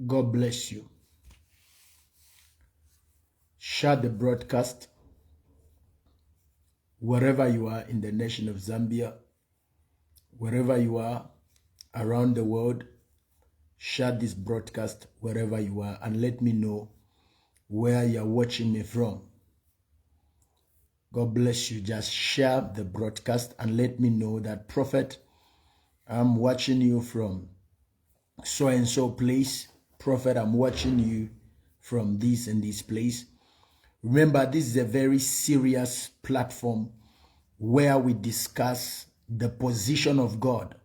God bless you. Share the broadcast wherever you are in the nation of Zambia, wherever you are around the world. Share this broadcast wherever you are and let me know where you're watching me from. God bless you. Just share the broadcast and let me know that, Prophet, I'm watching you from so and so place. Prophet, I'm watching you from this and this place. Remember, this is a very serious platform where we discuss the position of God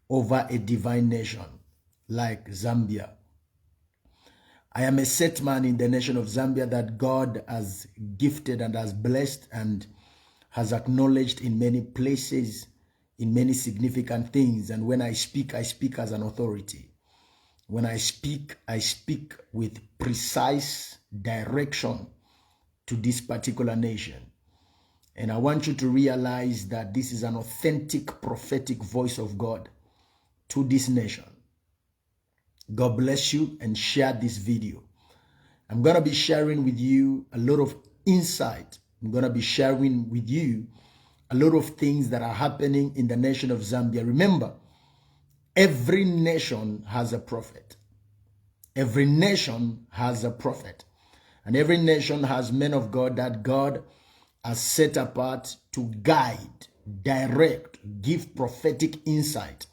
over a divine nation like Zambia. I am a set man in the nation of Zambia that God has gifted and has blessed and has acknowledged in many places, in many significant things. And when I speak as an authority. When I speak with precise direction to this particular nation. And I want you to realize that this is an authentic prophetic voice of God to this nation. God bless you and share this video. I'm going to be sharing with you a lot of insight. I'm going to be sharing with you a lot of things that are happening in the nation of Zambia. Remember, every nation has a prophet. Every nation has a prophet. And every nation has men of God that God has set apart to guide, direct, give prophetic insight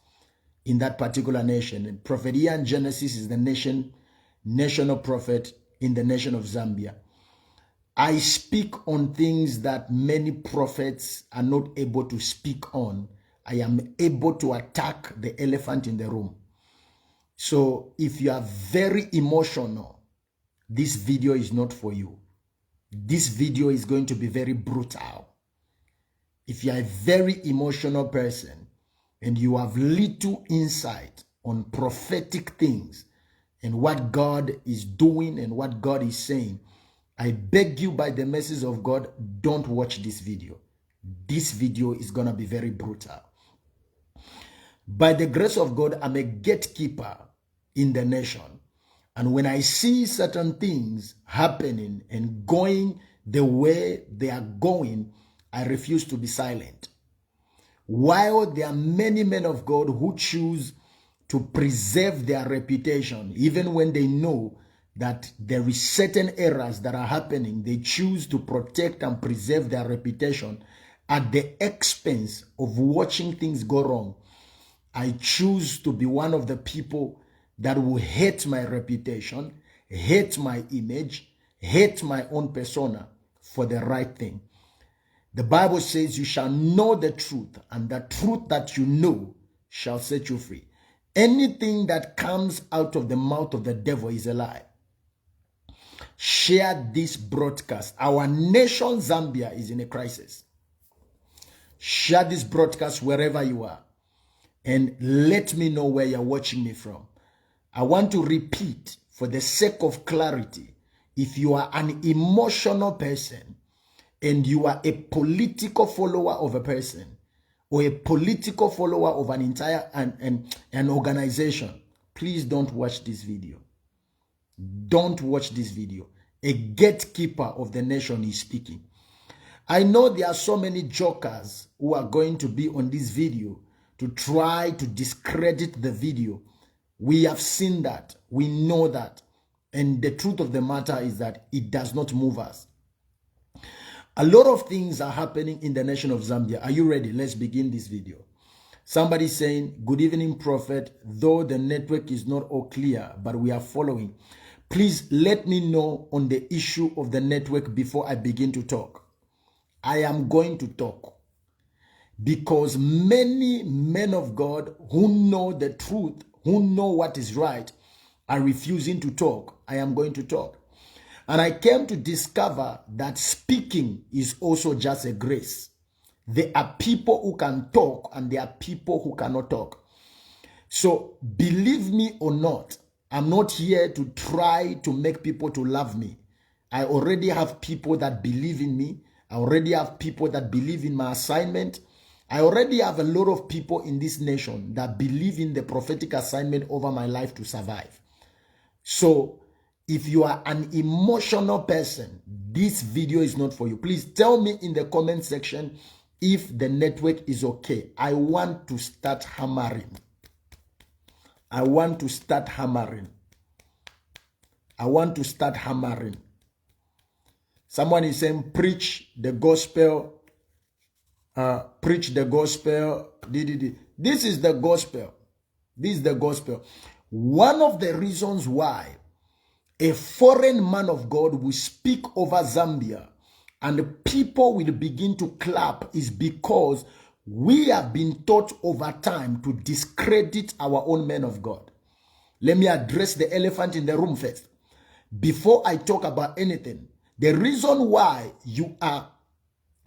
in that particular nation. And Prophet Ian Genesis is the national prophet in the nation of Zambia. I speak on things that many prophets are not able to speak on. I am able to attack the elephant in the room. So if you are very emotional, this video is not for you. This video is going to be very brutal. If you are a very emotional person and you have little insight on prophetic things and what God is doing and what God is saying, I beg you by the mercies of God, don't watch this video. This video is going to be very brutal. By the grace of God, I'm a gatekeeper in the nation. And when I see certain things happening and going the way they are going, I refuse to be silent. While there are many men of God who choose to preserve their reputation, even when they know that there is certain errors that are happening, they choose to protect and preserve their reputation at the expense of watching things go wrong. I choose to be one of the people that will hate my reputation, hate my image, hate my own persona for the right thing. The Bible says you shall know the truth, and the truth that you know shall set you free. Anything that comes out of the mouth of the devil is a lie. Share this broadcast. Our nation, Zambia, is in a crisis. Share this broadcast wherever you are. And let me know where you're watching me from. I want to repeat for the sake of clarity. If you are an emotional person and you are a political follower of a person or a political follower of an entire an organization, please don't watch this video. Don't watch this video. A gatekeeper of the nation is speaking. I know there are so many jokers who are going to be on this video to try to discredit the video. We have seen that. We know that. And the truth of the matter is that it does not move us. A lot of things are happening in the nation of Zambia. Are you ready? Let's begin this video. Somebody saying, good evening, Prophet. Though the network is not all clear, but we are following. Please let me know on the issue of the network before I begin to talk. I am going to talk. Because many men of God who know the truth, who know what is right, are refusing to talk. I am going to talk. And I came to discover that speaking is also just a grace. There are people who can talk and there are people who cannot talk. So believe me or not, I'm not here to try to make people to love me. I already have people that believe in me. I already have people that believe in my assignment. I already have a lot of people in this nation that believe in the prophetic assignment over my life to survive. So if you are an emotional person, this video is not for you. Please tell me in the comment section if the network is okay. I want to start hammering. I want to start hammering. I want to start hammering. Someone is saying, preach the gospel. Preach the gospel. This is the gospel. This is the gospel. One of the reasons why a foreign man of God will speak over Zambia and people will begin to clap is because we have been taught over time to discredit our own men of God. Let me address the elephant in the room first. Before I talk about anything, the reason why you are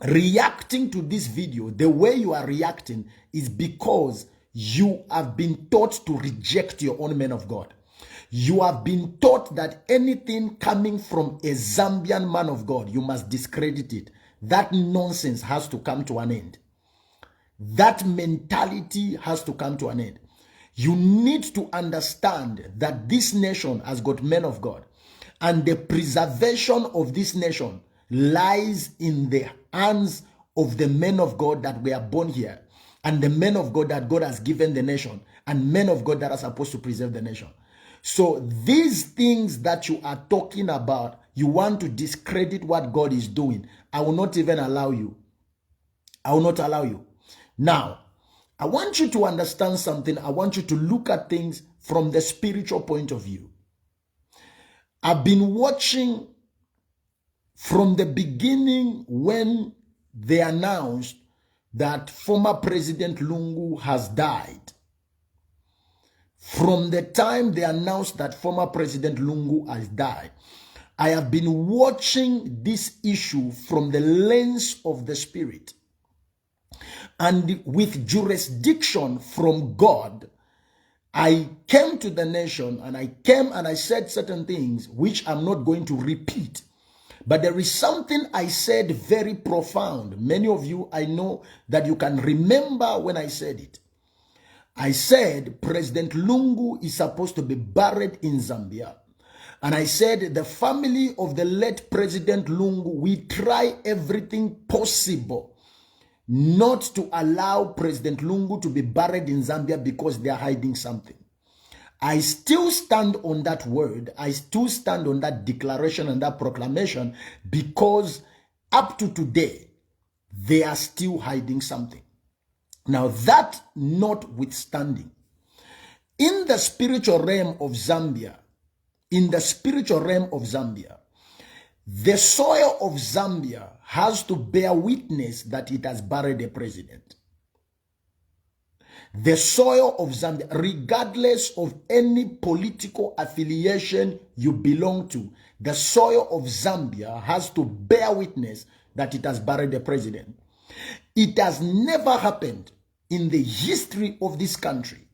reacting to this video the way you are reacting is because you have been taught to reject your own men of God. You have been taught that anything coming from a Zambian man of God, you must discredit it. That nonsense has to come to an end. That mentality has to come to an end. You need to understand that this nation has got men of God, and the preservation of this nation lies in the hands of the men of God that were born here, and the men of God that God has given the nation, and men of God that are supposed to preserve the nation. So these things that you are talking about, you want to discredit what God is doing. I will not even allow you. I will not allow you. Now, I want you to understand something. I want you to look at things from the spiritual point of view. I've been watching from the beginning when they announced that former President Lungu has died. From the time they announced that former President Lungu has died, I have been watching this issue from the lens of the Spirit. And with jurisdiction from God, I came to the nation and I said certain things which I'm not going to repeat. But there is something I said very profound. Many of you, I know that you can remember when I said it. I said President Lungu is supposed to be buried in Zambia. And I said the family of the late President Lungu, we try everything possible not to allow President Lungu to be buried in Zambia because they are hiding something. I still stand on that word. I still stand on that declaration and that proclamation because up to today, they are still hiding something. Now, that notwithstanding, in the spiritual realm of Zambia, the soil of Zambia has to bear witness that it has buried a president. The soil of Zambia, regardless of any political affiliation you belong to, the soil of Zambia has to bear witness that it has buried a president. It has never happened in the history of this country,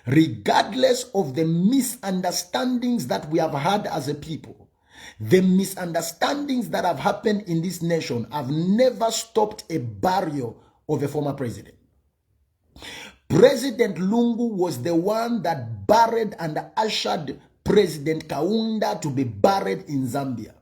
regardless of the misunderstandings that we have had as a people. The misunderstandings that have happened in this nation have never stopped a burial of a former president. President Lungu was the one that buried and ushered President Kaunda to be buried in Zambia.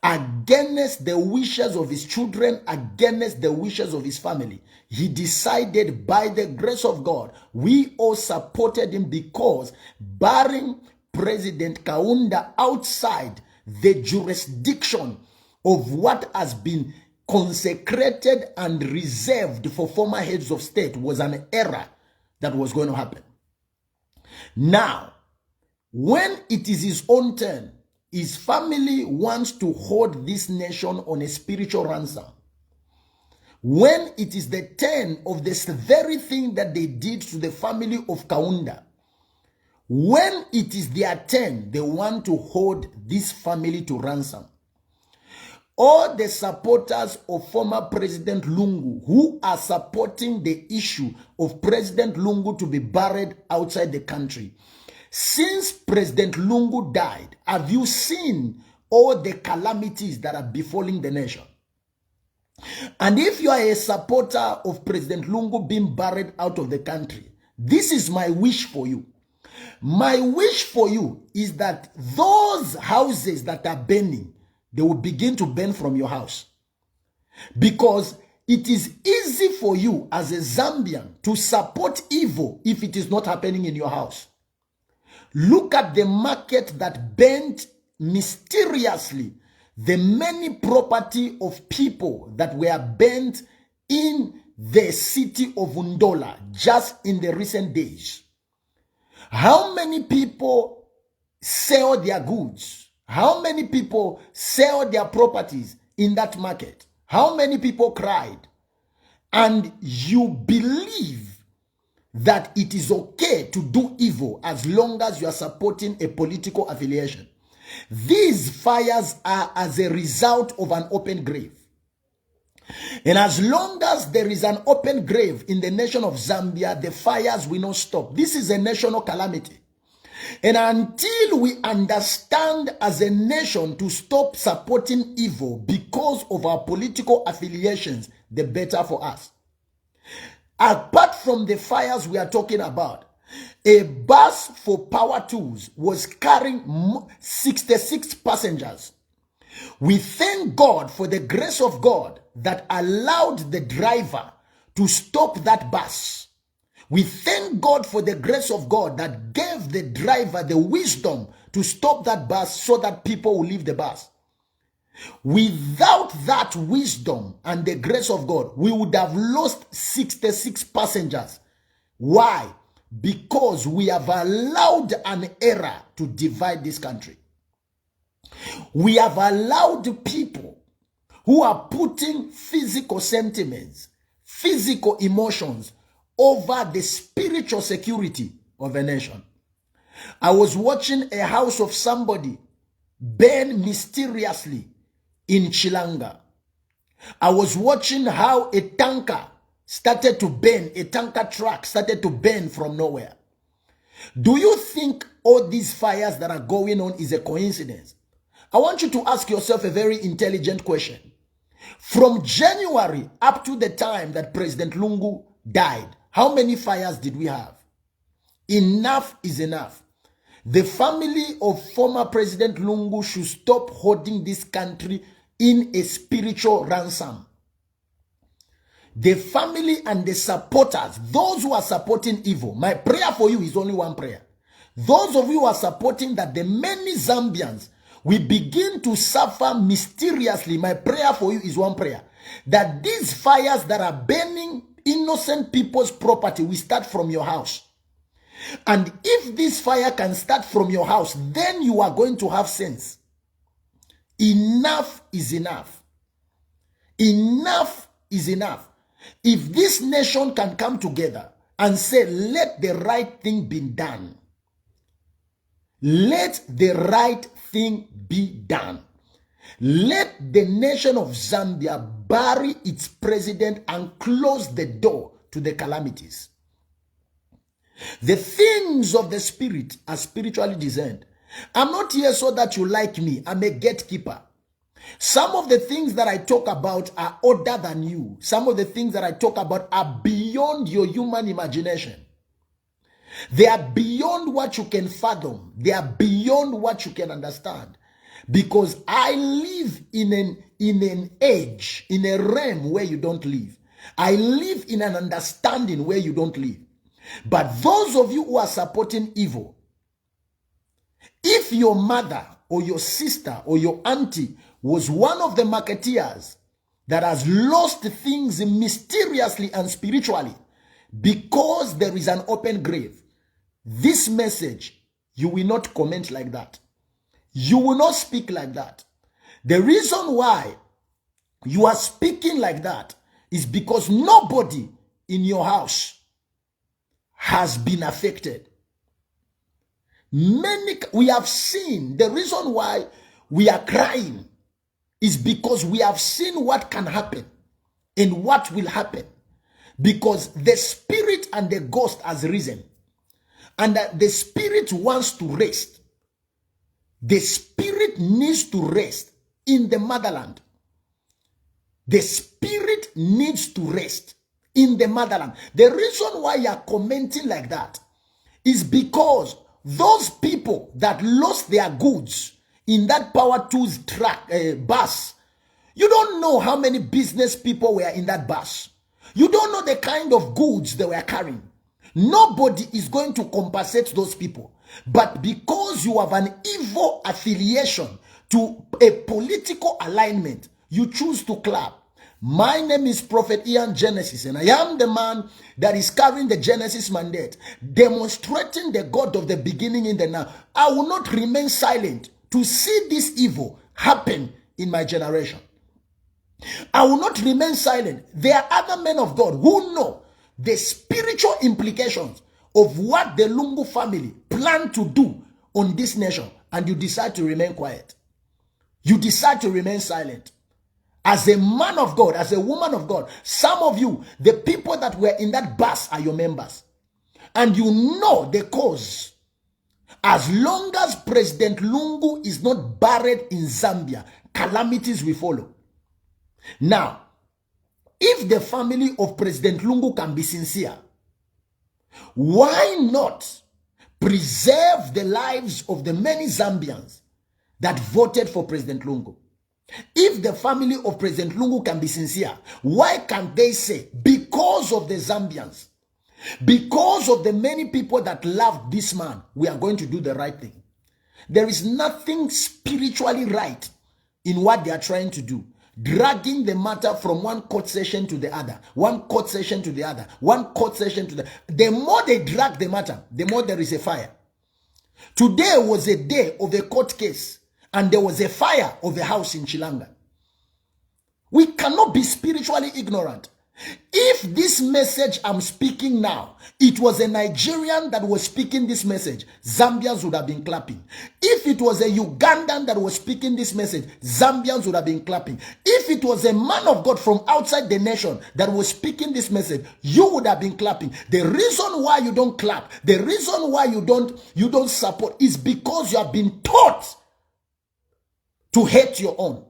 Against the wishes of his children, against the wishes of his family. He decided by the grace of God, we all supported him because burying President Kaunda outside the jurisdiction of what has been consecrated and reserved for former heads of state was an error that was going to happen. Now, when it is his own turn, his family wants to hold this nation on a spiritual ransom. When it is the turn of this very thing that they did to the family of Kaunda, when it is their turn, they want to hold this family to ransom. All the supporters of former President Lungu who are supporting the issue of President Lungu to be buried outside the country, since President Lungu died, have you seen all the calamities that are befalling the nation? And if you are a supporter of President Lungu being buried out of the country, this is my wish for you. My wish for you is that those houses that are burning, they will begin to burn from your house. Because it is easy for you as a Zambian to support evil if it is not happening in your house. Look at the market that burned mysteriously, the many property of people that were burnt in the city of Undola just in the recent days. How many people sell their goods? How many people sell their properties in that market? How many people cried? And you believe that it is okay to do evil as long as you are supporting a political affiliation. These fires are as a result of an open grave. And as long as there is an open grave in the nation of Zambia, the fires will not stop. This is a national calamity. And until we understand as a nation to stop supporting evil because of our political affiliations, the better for us. Apart from the fires we are talking about, a bus for power tools was carrying 66 passengers. We thank God for the grace of God that allowed the driver to stop that bus. We thank God for the grace of God that gave the driver the wisdom to stop that bus so that people will leave the bus. Without that wisdom and the grace of God, we would have lost 66 passengers. Why? Because we have allowed an error to divide this country. We have allowed people who are putting physical sentiments, physical emotions over the spiritual security of a nation. I was watching a house of somebody burn mysteriously in Chilanga. I was watching how a tanker started to burn, a tanker truck started to burn from nowhere. Do you think all these fires that are going on is a coincidence? I want you to ask yourself a very intelligent question. From January up to the time that President Lungu died, how many fires did we have? Enough is enough. The family of former President Lungu should stop holding this country in a spiritual ransom. The family and the supporters, those who are supporting evil, my prayer for you is only one prayer. Those of you who are supporting that the many Zambians will begin to suffer mysteriously, my prayer for you is one prayer. That these fires that are burning innocent people's property will start from your house. And if this fire can start from your house, then you are going to have sense. Enough is enough. Enough is enough. If this nation can come together and say, let the right thing be done. Let the right thing be done. Let the nation of Zambia bury its president and close the door to the calamities. The things of the spirit are spiritually discerned. I'm not here so that you like me. I'm a gatekeeper. Some of the things that I talk about are older than you. Some of the things that I talk about are beyond your human imagination. They are beyond what you can fathom. They are beyond what you can understand. Because I live in an age, in a realm where you don't live. I live in an understanding where you don't live. But those of you who are supporting evil, if your mother or your sister or your auntie was one of the marketeers that has lost things mysteriously and spiritually because there is an open grave, this message, you will not comment like that. You will not speak like that. The reason why you are speaking like that is because nobody in your house has been affected. We have seen the reason why we are crying is because we have seen what can happen and what will happen. Because the spirit and the ghost has risen. And that the spirit wants to rest. The spirit needs to rest in the motherland. The spirit needs to rest in the motherland. The reason why you are commenting like that is because those people that lost their goods in that Power Tools bus, you don't know how many business people were in that bus. You don't know the kind of goods they were carrying. Nobody is going to compensate those people. But because you have an evil affiliation to a political alignment, you choose to clap. My name is Prophet Ian Genesis, and I am the man that is carrying the Genesis mandate, demonstrating the God of the beginning in the now. I will not remain silent to see this evil happen in my generation. I will not remain silent. There are other men of God who know the spiritual implications of what the Lungu family plan to do on this nation, and you decide to remain quiet. You decide to remain silent. As a man of God, as a woman of God, some of you, the people that were in that bus are your members. And you know the cause. As long as President Lungu is not buried in Zambia, calamities will follow. Now, if the family of President Lungu can be sincere, why not preserve the lives of the many Zambians that voted for President Lungu? If the family of President Lungu can be sincere, why can't they say, because of the Zambians, because of the many people that loved this man, we are going to do the right thing? There is nothing spiritually right in what they are trying to do. Dragging the matter from one court session to the other, one court session to the other, one court session to the other. The more they drag the matter, the more there is a fire. Today was a day of a court case, and there was a fire of a house in Chilanga. We cannot be spiritually ignorant. If this message I'm speaking now, it was a Nigerian that was speaking this message, Zambians would have been clapping. If it was a Ugandan that was speaking this message, Zambians would have been clapping. If it was a man of God from outside the nation that was speaking this message, you would have been clapping. The reason why you don't clap, the reason why you don't support is because you have been taught to hate your own.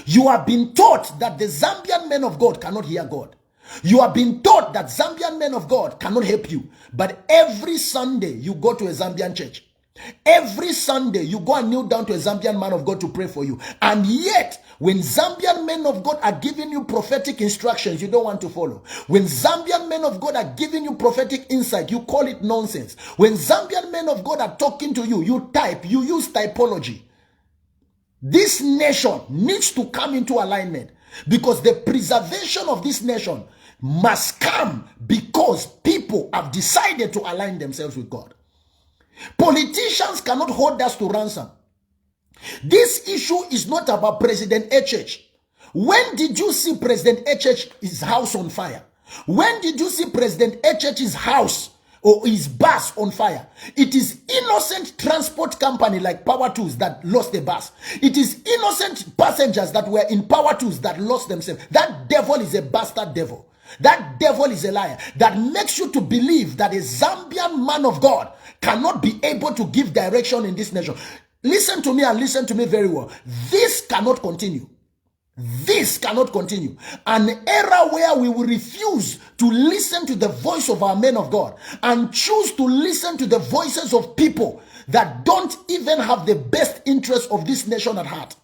You have been taught that the Zambian men of God cannot hear God. You have been taught that Zambian men of God cannot help you. But every Sunday you go to a Zambian church. Every Sunday you go and kneel down to a Zambian man of God to pray for you. And yet, when Zambian men of God are giving you prophetic instructions, you don't want to follow. When Zambian men of God are giving you prophetic insight, you call it nonsense. When Zambian men of God are talking to you, you use typology. This nation needs to come into alignment, because the preservation of this nation must come because people have decided to align themselves with God. Politicians cannot hold us to ransom. This issue is not about President HH. When did you see President HH's house on fire? When did you see President HH's house or his bus on fire? It is innocent transport company like Power Tools that lost the bus. It is innocent passengers that were in Power Tools that lost themselves. That devil is a bastard devil. That devil is a liar that makes you to believe that a Zambian man of God cannot be able to give direction in this nation. Listen to me, and listen to me very well. This cannot continue. This cannot continue. An era where we will refuse to listen to the voice of our men of God and choose to listen to the voices of people that don't even have the best interest of this nation at heart.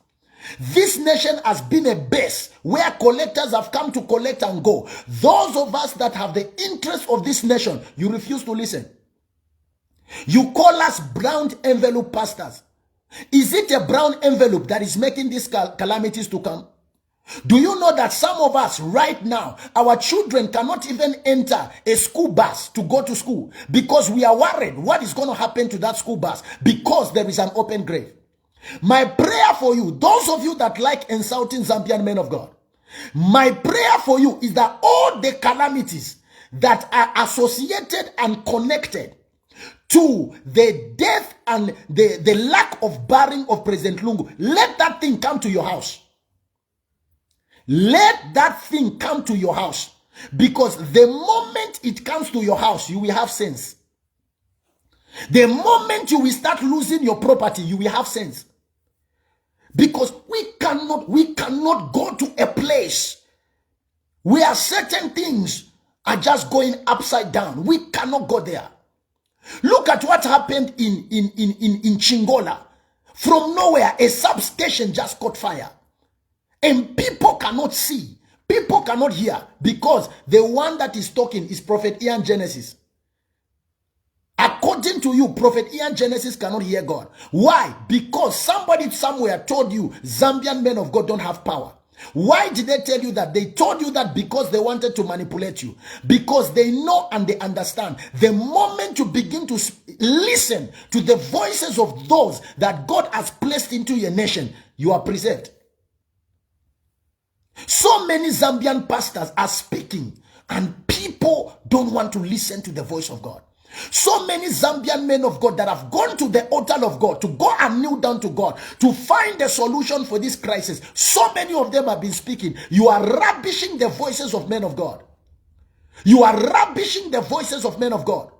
This nation has been a base where collectors have come to collect and go. Those of us that have the interest of this nation, you refuse to listen. You call us brown envelope pastors. Is it a brown envelope that is making these calamities to come? Do you know that some of us right now, our children cannot even enter a school bus to go to school because we are worried what is going to happen to that school bus because there is an open grave? My prayer for you, those of you that like insulting Zambian men of God, my prayer for you is that all the calamities that are associated and connected to the death and the lack of burying of President Lungu, let that thing come to your house. Let that thing come to your house, because the moment it comes to your house, you will have sense. The moment you will start losing your property, you will have sense. Because we cannot go to a place where certain things are just going upside down. We cannot go there. Look at what happened in Chingola. From nowhere, a substation just caught fire. And people cannot see. People cannot hear because the one that is talking is Prophet Ian Genesis. According to you, Prophet Ian Genesis cannot hear God. Why? Because somebody somewhere told you Zambian men of God don't have power. Why did they tell you that? They told you that because they wanted to manipulate you. Because they know and they understand. The moment you begin to listen to the voices of those that God has placed into your nation, you are preserved. So many Zambian pastors are speaking and people don't want to listen to the voice of God. So many Zambian men of God that have gone to the altar of God to go and kneel down to God to find a solution for this crisis. So many of them have been speaking. You are rubbishing the voices of men of God. You are rubbishing the voices of men of God.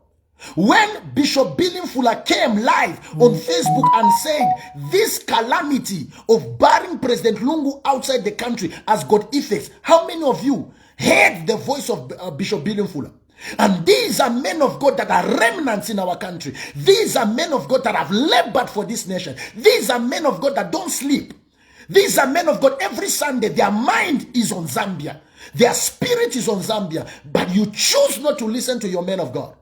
When Bishop Billing Fuller came live on Facebook and said this calamity of barring President Lungu outside the country has got effects, how many of you heard the voice of Bishop Billing Fuller? And these are men of God that are remnants in our country. These are men of God that have labored for this nation. These are men of God that don't sleep. These are men of God every Sunday. Their mind is on Zambia. Their spirit is on Zambia. But you choose not to listen to your men of God.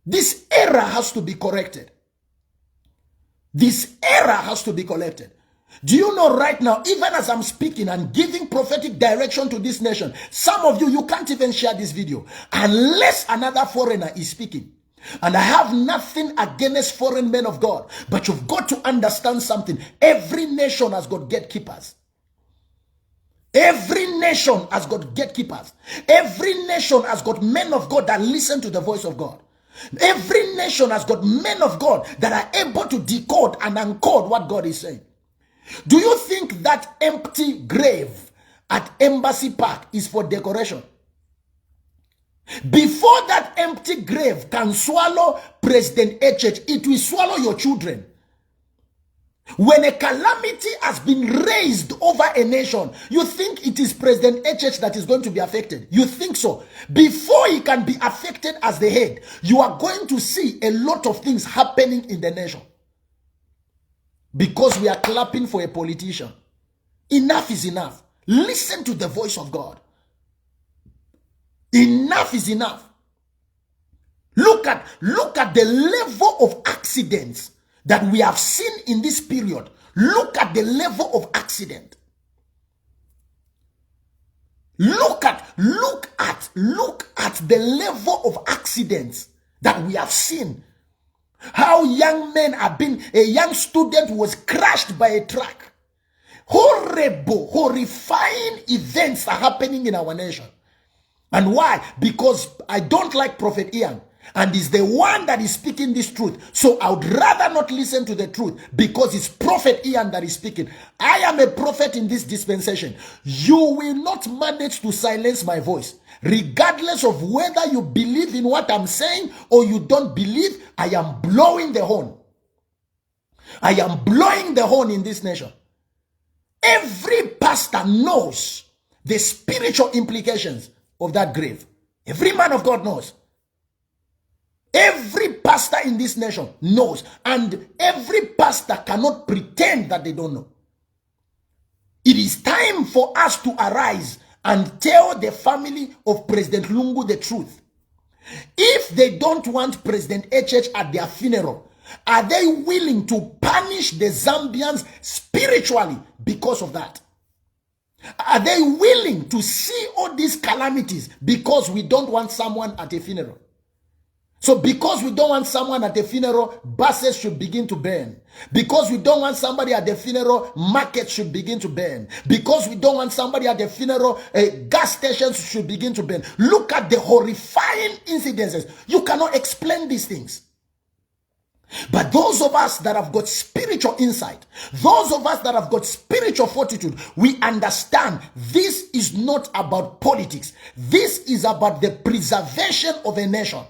This error has to be corrected. This error has to be corrected. Do you know right now, even as I'm speaking and giving prophetic direction to this nation, some of you can't even share this video unless another foreigner is speaking. And I have nothing against foreign men of God, but you've got to understand something. Every nation has got gatekeepers. Every nation has got gatekeepers. Every nation has got men of God that listen to the voice of God. Every nation has got men of God that are able to decode and encode what God is saying. Do you think that empty grave at Embassy Park is for decoration? Before that empty grave can swallow President HH, it will swallow your children. When a calamity has been raised over a nation, you think it is President HH that is going to be affected. You think so. Before he can be affected as the head, you are going to see a lot of things happening in the nation. Because we are clapping for a politician. Enough is enough. Listen to the voice of God. Enough is enough. Look at the level of accidents that we have seen in this period. Look at the level of accident. Look at the level of accidents that we have seen. How young men have been, a young student was crushed by a truck. Horrible, horrifying events are happening in our nation. And why? Because I don't like Prophet Ian. And he's the one that is speaking this truth. So I would rather not listen to the truth because it's Prophet Ian that is speaking. I am a prophet in this dispensation. You will not manage to silence my voice. Regardless of whether you believe in what I'm saying or you don't believe, I am blowing the horn. I am blowing the horn in this nation. Every pastor knows the spiritual implications of that grave. Every man of God knows. Every pastor in this nation knows, and every pastor cannot pretend that they don't know. It is time for us to arise and tell the family of President Lungu the truth. If they don't want President HH at their funeral, are they willing to punish the Zambians spiritually because of that? Are they willing to see all these calamities because we don't want someone at a funeral? So because we don't want someone at the funeral, buses should begin to burn. Because we don't want somebody at the funeral, markets should begin to burn. Because we don't want somebody at the funeral, gas stations should begin to burn. Look at the horrifying incidences. You cannot explain these things. But those of us that have got spiritual insight, those of us that have got spiritual fortitude, we understand this is not about politics. This is about the preservation of a nation.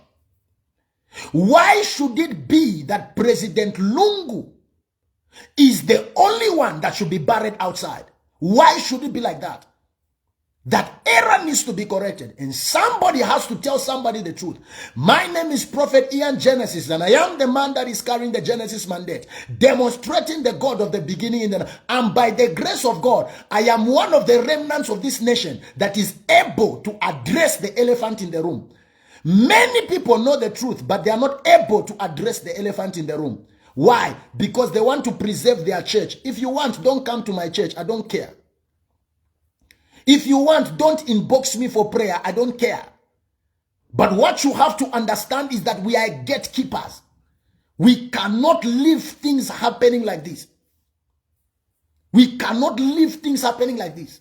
Why should it be that President Lungu is the only one that should be buried outside? Why should it be like that? That error needs to be corrected. And somebody has to tell somebody the truth. My name is Prophet Ian Genesis, and I am the man that is carrying the Genesis mandate, demonstrating the God of the beginning. And by the grace of God, I am one of the remnants of this nation that is able to address the elephant in the room. Many people know the truth, but they are not able to address the elephant in the room. Why? Because they want to preserve their church. If you want, don't come to my church. I don't care. If you want, don't inbox me for prayer. I don't care. But what you have to understand is that we are gatekeepers. We cannot leave things happening like this. We cannot leave things happening like this.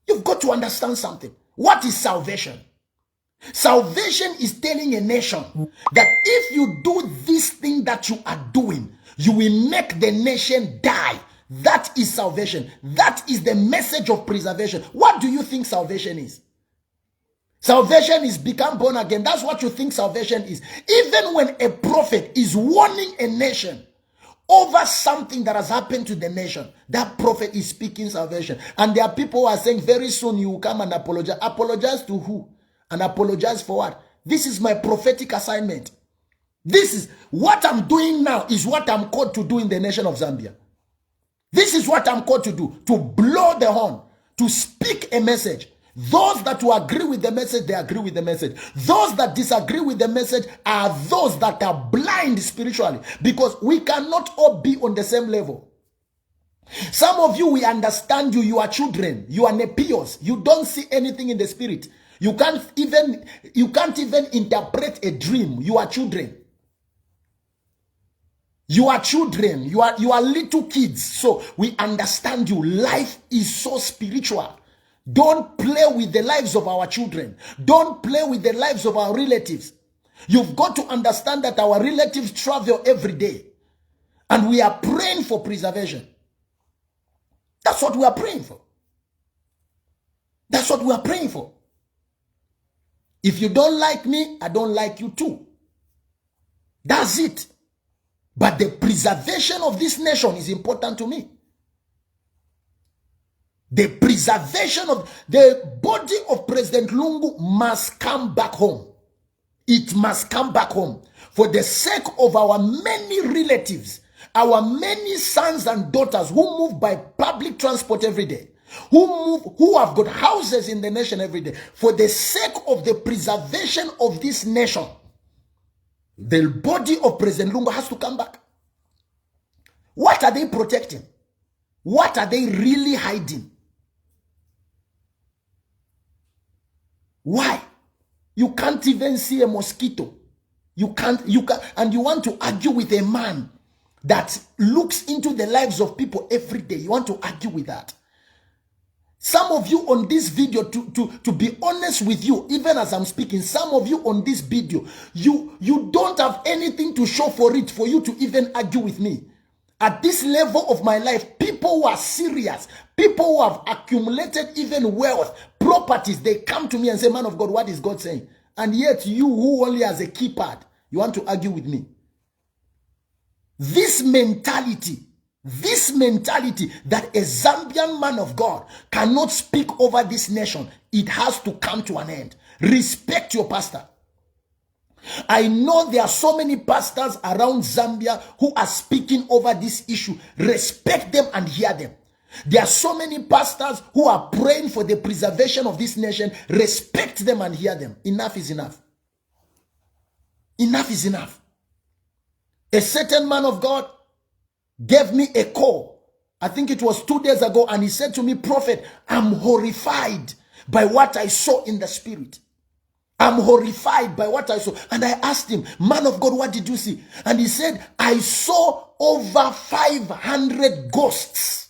You've got to understand something. What is salvation? Salvation is telling a nation that if you do this thing that you are doing, you will make the nation die. That is salvation. That is the message of preservation. What do you think salvation is? Salvation is become born again. That's what you think salvation is. Even when a prophet is warning a nation over something that has happened to the nation, that prophet is speaking salvation. And there are people who are saying very soon you will come and apologize. Apologize to who? And apologize for what? This is my prophetic assignment. This is what I'm doing now, is what I'm called to do in the nation of Zambia. This is what I'm called to do, to blow the horn, to speak a message. Those that will agree with the message, they agree with the message. Those that disagree with the message are those that are blind spiritually, because we cannot all be on the same level. Some of you, we understand you. You are children. You are nepios. You don't see anything in the spirit. You can't even interpret a dream. You are children. You are children. You are little kids. So we understand you. Life is so spiritual. Don't play with the lives of our children. Don't play with the lives of our relatives. You've got to understand that our relatives travel every day. And we are praying for preservation. That's what we are praying for. That's what we are praying for. If you don't like me, I don't like you too. That's it. But the preservation of this nation is important to me. The preservation of the body of President Lungu must come back home. It must come back home for the sake of our many relatives, our many sons and daughters who move by public transport every day, who have got houses in the nation every day. For the sake of the preservation of this nation, the body of President Lungu has to come back. What are they protecting? What are they really hiding? Why? You can't even see a mosquito. You can't, and you want to argue with a man that looks into the lives of people every day. You want to argue with that. Some of you on this video, to be honest with you, even as I'm speaking, some of you on this video, you don't have anything to show for it, for you to even argue with me. At this level of my life, people who are serious, people who have accumulated even wealth, properties, they come to me and say, man of God, what is God saying? And yet you who only has a keypad, you want to argue with me. This mentality that a Zambian man of God cannot speak over this nation, it has to come to an end. Respect your pastor. I know there are so many pastors around Zambia who are speaking over this issue. Respect them and hear them. There are so many pastors who are praying for the preservation of this nation. Respect them and hear them. Enough is enough. Enough is enough. A certain man of God gave me a call. I think it was 2 days ago, and he said to me, Prophet, I'm horrified by what I saw in the spirit. I'm horrified by what I saw. And I asked him, man of God, what did you see? And he said, I saw over 500 ghosts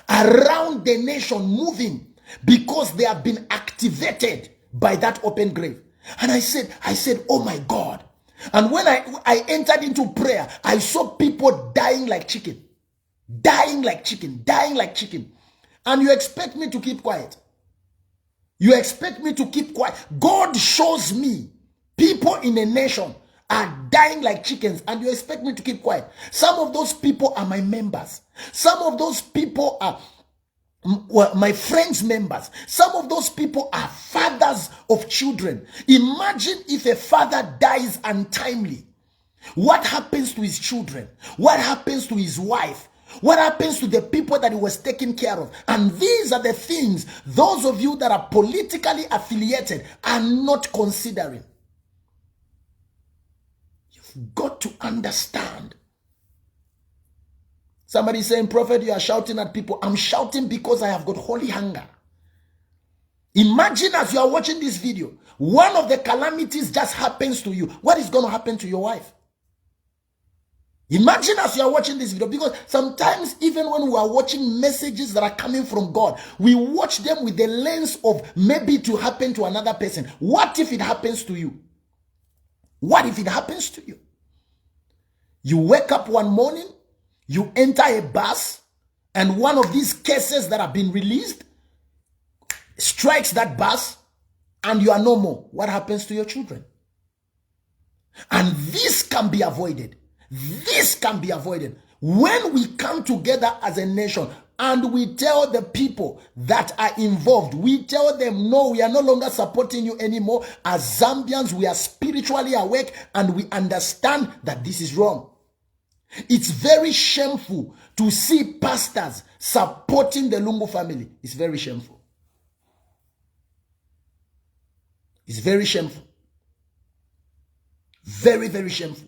around the nation moving because they have been activated by that open grave. And I said, oh my God. And when I entered into prayer, I saw people dying like chicken. Dying like chicken. Dying like chicken. And you expect me to keep quiet? You expect me to keep quiet? God shows me people in a nation are dying like chickens, and you expect me to keep quiet? Some of those people are my members. Some of those people Well, my friends' members, some of those people are fathers of children. Imagine if a father dies untimely. What happens to his children? What happens to his wife? What happens to the people that he was taking care of? And these are the things those of you that are politically affiliated are not considering. You've got to understand. Somebody saying, Prophet, you are shouting at people. I'm shouting because I have got holy hunger. Imagine as you are watching this video, one of the calamities just happens to you. What is going to happen to your wife? Imagine as you are watching this video, because sometimes even when we are watching messages that are coming from God, we watch them with the lens of maybe to happen to another person. What if it happens to you? What if it happens to you? You wake up one morning, you enter a bus, and one of these cases that have been released strikes that bus, and you are no more. What happens to your children? And this can be avoided. This can be avoided when we come together as a nation and we tell the people that are involved, we tell them, no, we are no longer supporting you anymore. As Zambians, we are spiritually awake and we understand that this is wrong. It's very shameful to see pastors supporting the Lungu family. It's very shameful. It's very shameful. Very, very shameful.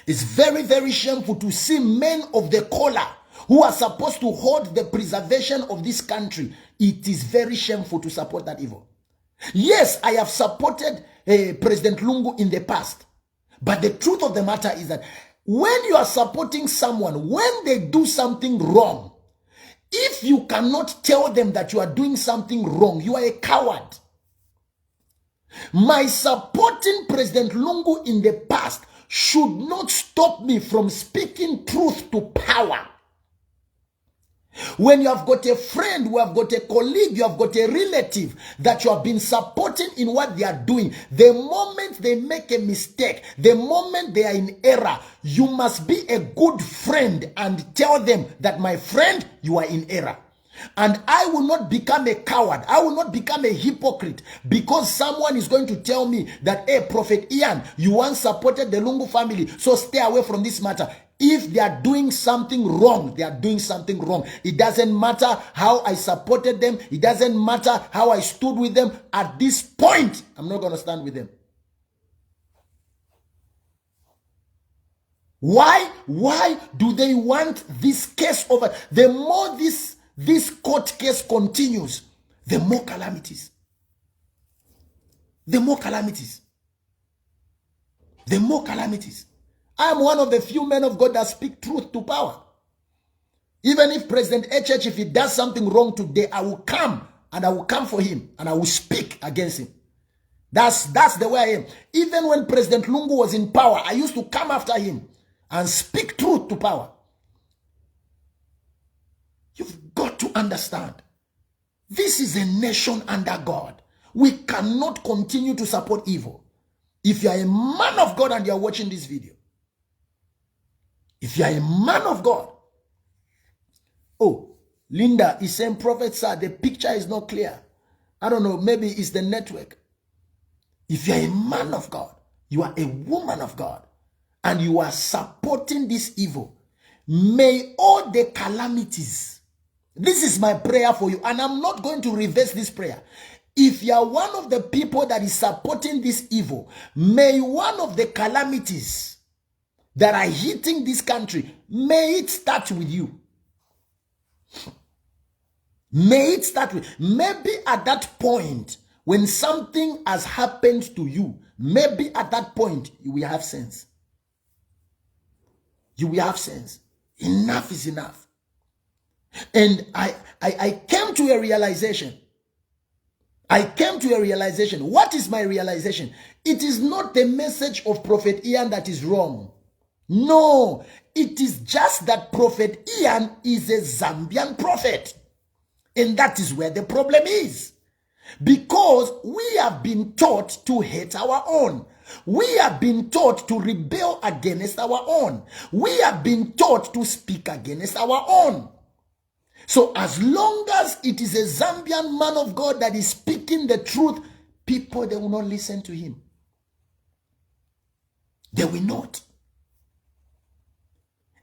It's very, very shameful to see men of the collar who are supposed to hold the preservation of this country. It is very shameful to support that evil. Yes, I have supported President Lungu in the past. But the truth of the matter is that when you are supporting someone, when they do something wrong, if you cannot tell them that you are doing something wrong, you are a coward. My supporting President Lungu in the past should not stop me from speaking truth to power. When you have got a friend, you have got a colleague, you have got a relative that you have been supporting in what they are doing, the moment they make a mistake, the moment they are in error, you must be a good friend and tell them that, my friend, you are in error. And I will not become a coward. I will not become a hypocrite because someone is going to tell me that, hey, Prophet Ian, you once supported the Lungu family, so stay away from this matter. If they are doing something wrong, they are doing something wrong. It doesn't matter how I supported them. It doesn't matter how I stood with them. At this point, I'm not going to stand with them. Why? Why do they want this case over? The more this court case continues, the more calamities. The more calamities. The more calamities. I am one of the few men of God that speak truth to power. Even if President HH, if he does something wrong today, I will come and I will come for him and I will speak against him. That's the way I am. Even when President Lungu was in power, I used to come after him and speak truth to power. You've got to understand. This is a nation under God. We cannot continue to support evil. If you are a man of God and you are watching this video, if you are a man of God, oh, Linda is saying, Prophet, sir, the picture is not clear. I don't know, maybe it's the network. If you are a man of God, you are a woman of God, and you are supporting this evil, may all the calamities, this is my prayer for you, and I'm not going to reverse this prayer. If you are one of the people that is supporting this evil, may one of the calamities that are hitting this country, may it start with you. May it start with, maybe at that point, when something has happened to you, maybe at that point, you will have sense. You will have sense. Enough is enough. And I came to a realization. I came to a realization. What is my realization? It is not the message of Prophet Ian that is wrong. No, it is just that Prophet Ian is a Zambian prophet. And that is where the problem is. Because we have been taught to hate our own. We have been taught to rebel against our own. We have been taught to speak against our own. So as long as it is a Zambian man of God that is speaking the truth, people, they will not listen to him. They will not.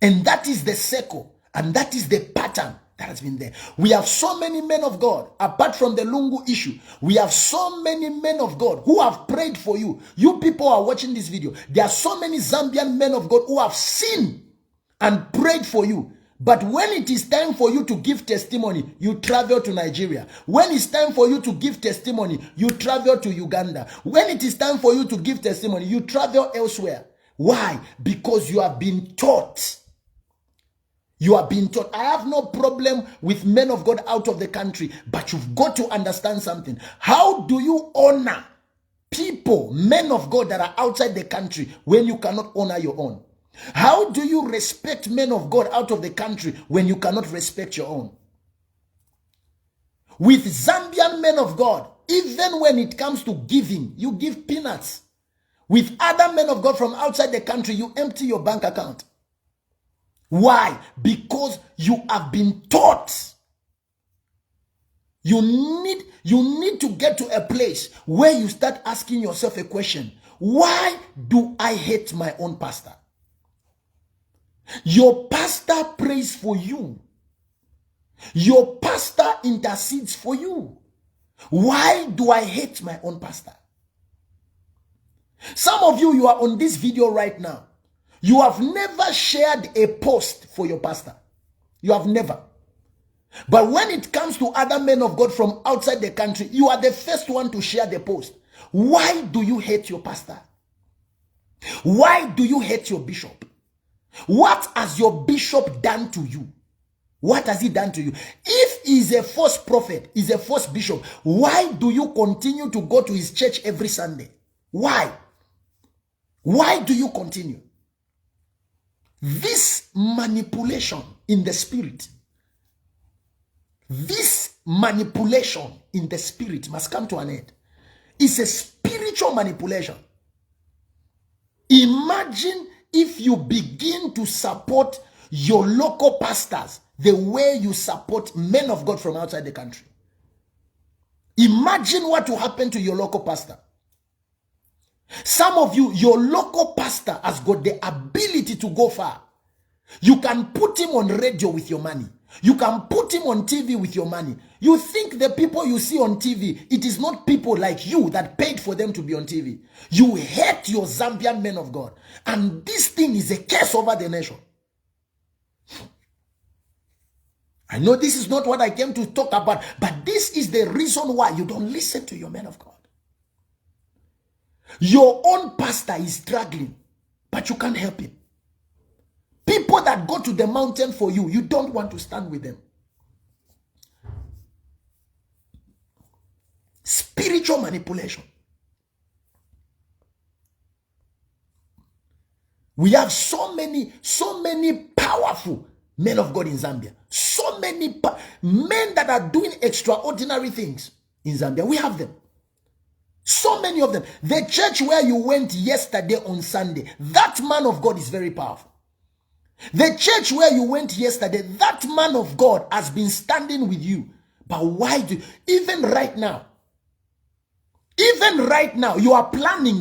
And that is the circle, and that is the pattern that has been there. We have so many men of God, apart from the Lungu issue, we have so many men of God who have prayed for you. You people are watching this video. There are so many Zambian men of God who have seen and prayed for you. But when it is time for you to give testimony, you travel to Nigeria. When it's time for you to give testimony, you travel to Uganda. When it is time for you to give testimony, you travel elsewhere. Why? Because you have been taught. You are being taught. I have no problem with men of God out of the country, but you've got to understand something. How do you honor people, men of God that are outside the country, when you cannot honor your own? How do you respect men of God out of the country when you cannot respect your own? With Zambian men of God, even when it comes to giving, you give peanuts. With other men of God from outside the country, you empty your bank account. Why? Because you have been taught. You need to get to a place where you start asking yourself a question. Why do I hate my own pastor? Your pastor prays for you. Your pastor intercedes for you. Why do I hate my own pastor? Some of you are on this video right now. You have never shared a post for your pastor. You have never. But when it comes to other men of God from outside the country, you are the first one to share the post. Why do you hate your pastor? Why do you hate your bishop? What has your bishop done to you? What has he done to you? If he's a false prophet, he's a false bishop, why do you continue to go to his church every Sunday? Why? Why do you continue? This manipulation in the spirit, this manipulation in the spirit must come to an end. It's a spiritual manipulation. Imagine if you begin to support your local pastors the way you support men of God from outside the country. Imagine what will happen to your local pastor. Some of you, your local pastor has got the ability to go far. You can put him on radio with your money. You can put him on TV with your money. You think the people you see on TV, it is not people like you that paid for them to be on TV. You hate your Zambian men of God. And this thing is a curse over the nation. I know this is not what I came to talk about, but this is the reason why you don't listen to your men of God. Your own pastor is struggling, but you can't help him. People that go to the mountain for you, you don't want to stand with them. Spiritual manipulation. We have so many powerful men of God in Zambia. So many men that are doing extraordinary things in Zambia. We have them. So many of them. The church where you went yesterday on Sunday, that man of God is very powerful. The church where you went yesterday, that man of God has been standing with you. But why do, even right now, you are planning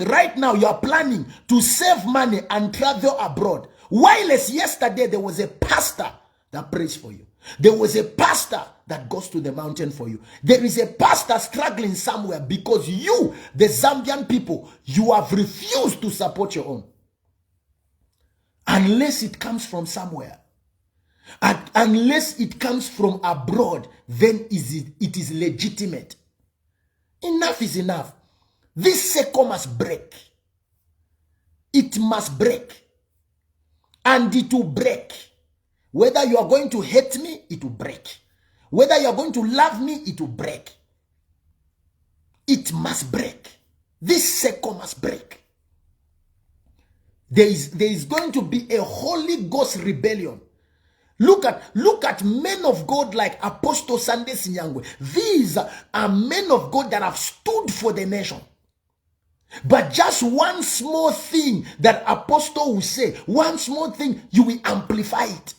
to save money and travel abroad. While yesterday there was a pastor that prays for you. There was a pastor that goes to the mountain for you. There is a pastor struggling somewhere because you, the Zambian people, you have refused to support your own. Unless it comes from somewhere. Unless it comes from abroad, then it is legitimate. Enough is enough. This circle must break. It must break. And it will break. Whether you are going to hate me, it will break. Whether you are going to love me, it will break. It must break. This circle must break. There is going to be a Holy Ghost rebellion. Look at men of God like Apostle Sunday Sinyangwe. These are men of God that have stood for the nation. But just one small thing that Apostle will say, one small thing, you will amplify it.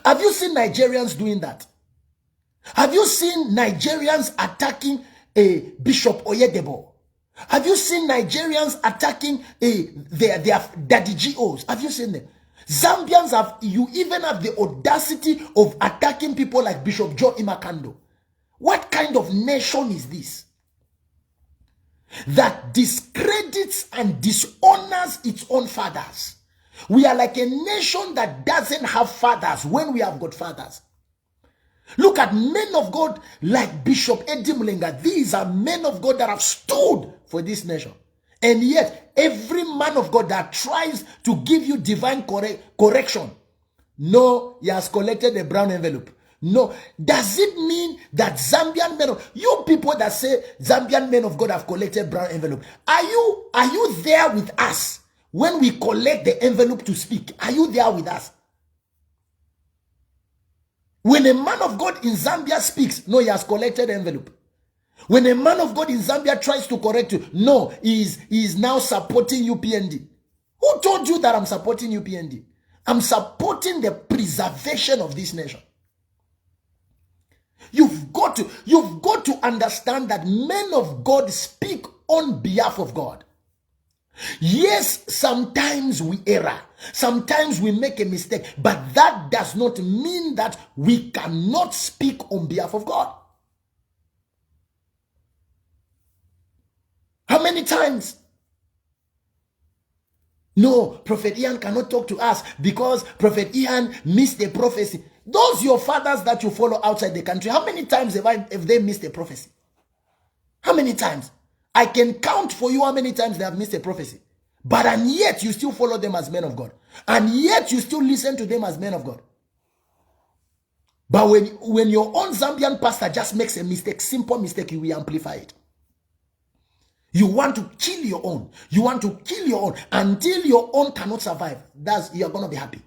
Have you seen Nigerians doing that? Have you seen Nigerians attacking a Bishop Oyedebo? Have you seen Nigerians attacking their daddy GOs? Have you seen them? Zambians you even have the audacity of attacking people like Bishop Joe Imakando. What kind of nation is this that discredits and dishonors its own fathers? We are like a nation that doesn't have fathers when we have got fathers. Look at men of God like Bishop Eddie Mulenga. These are men of God that have stood for this nation. And yet, every man of God that tries to give you divine correction, no, he has collected a brown envelope. No. Does it mean that Zambian men you people that say Zambian men of God have collected brown envelope, are you there with us when we collect the envelope to speak? Are you there with us? When a man of God in Zambia speaks, no, he has collected envelope. When a man of God in Zambia tries to correct you, no, he is now supporting UPND. Who told you that I'm supporting UPND? I'm supporting the preservation of this nation. You've got to understand that men of God speak on behalf of God. Yes, sometimes we err. Sometimes we make a mistake. But that does not mean that we cannot speak on behalf of God. How many times? No, Prophet Ian cannot talk to us because Prophet Ian missed a prophecy. Those your fathers that you follow outside the country, how many times have they missed a prophecy? How many times? I can count for you how many times they have missed a prophecy. And yet you still follow them as men of God. And yet you still listen to them as men of God. But when your own Zambian pastor just makes a mistake, simple mistake, you will amplify it. You want to kill your own. You want to kill your own until your own cannot survive. You're going to be happy.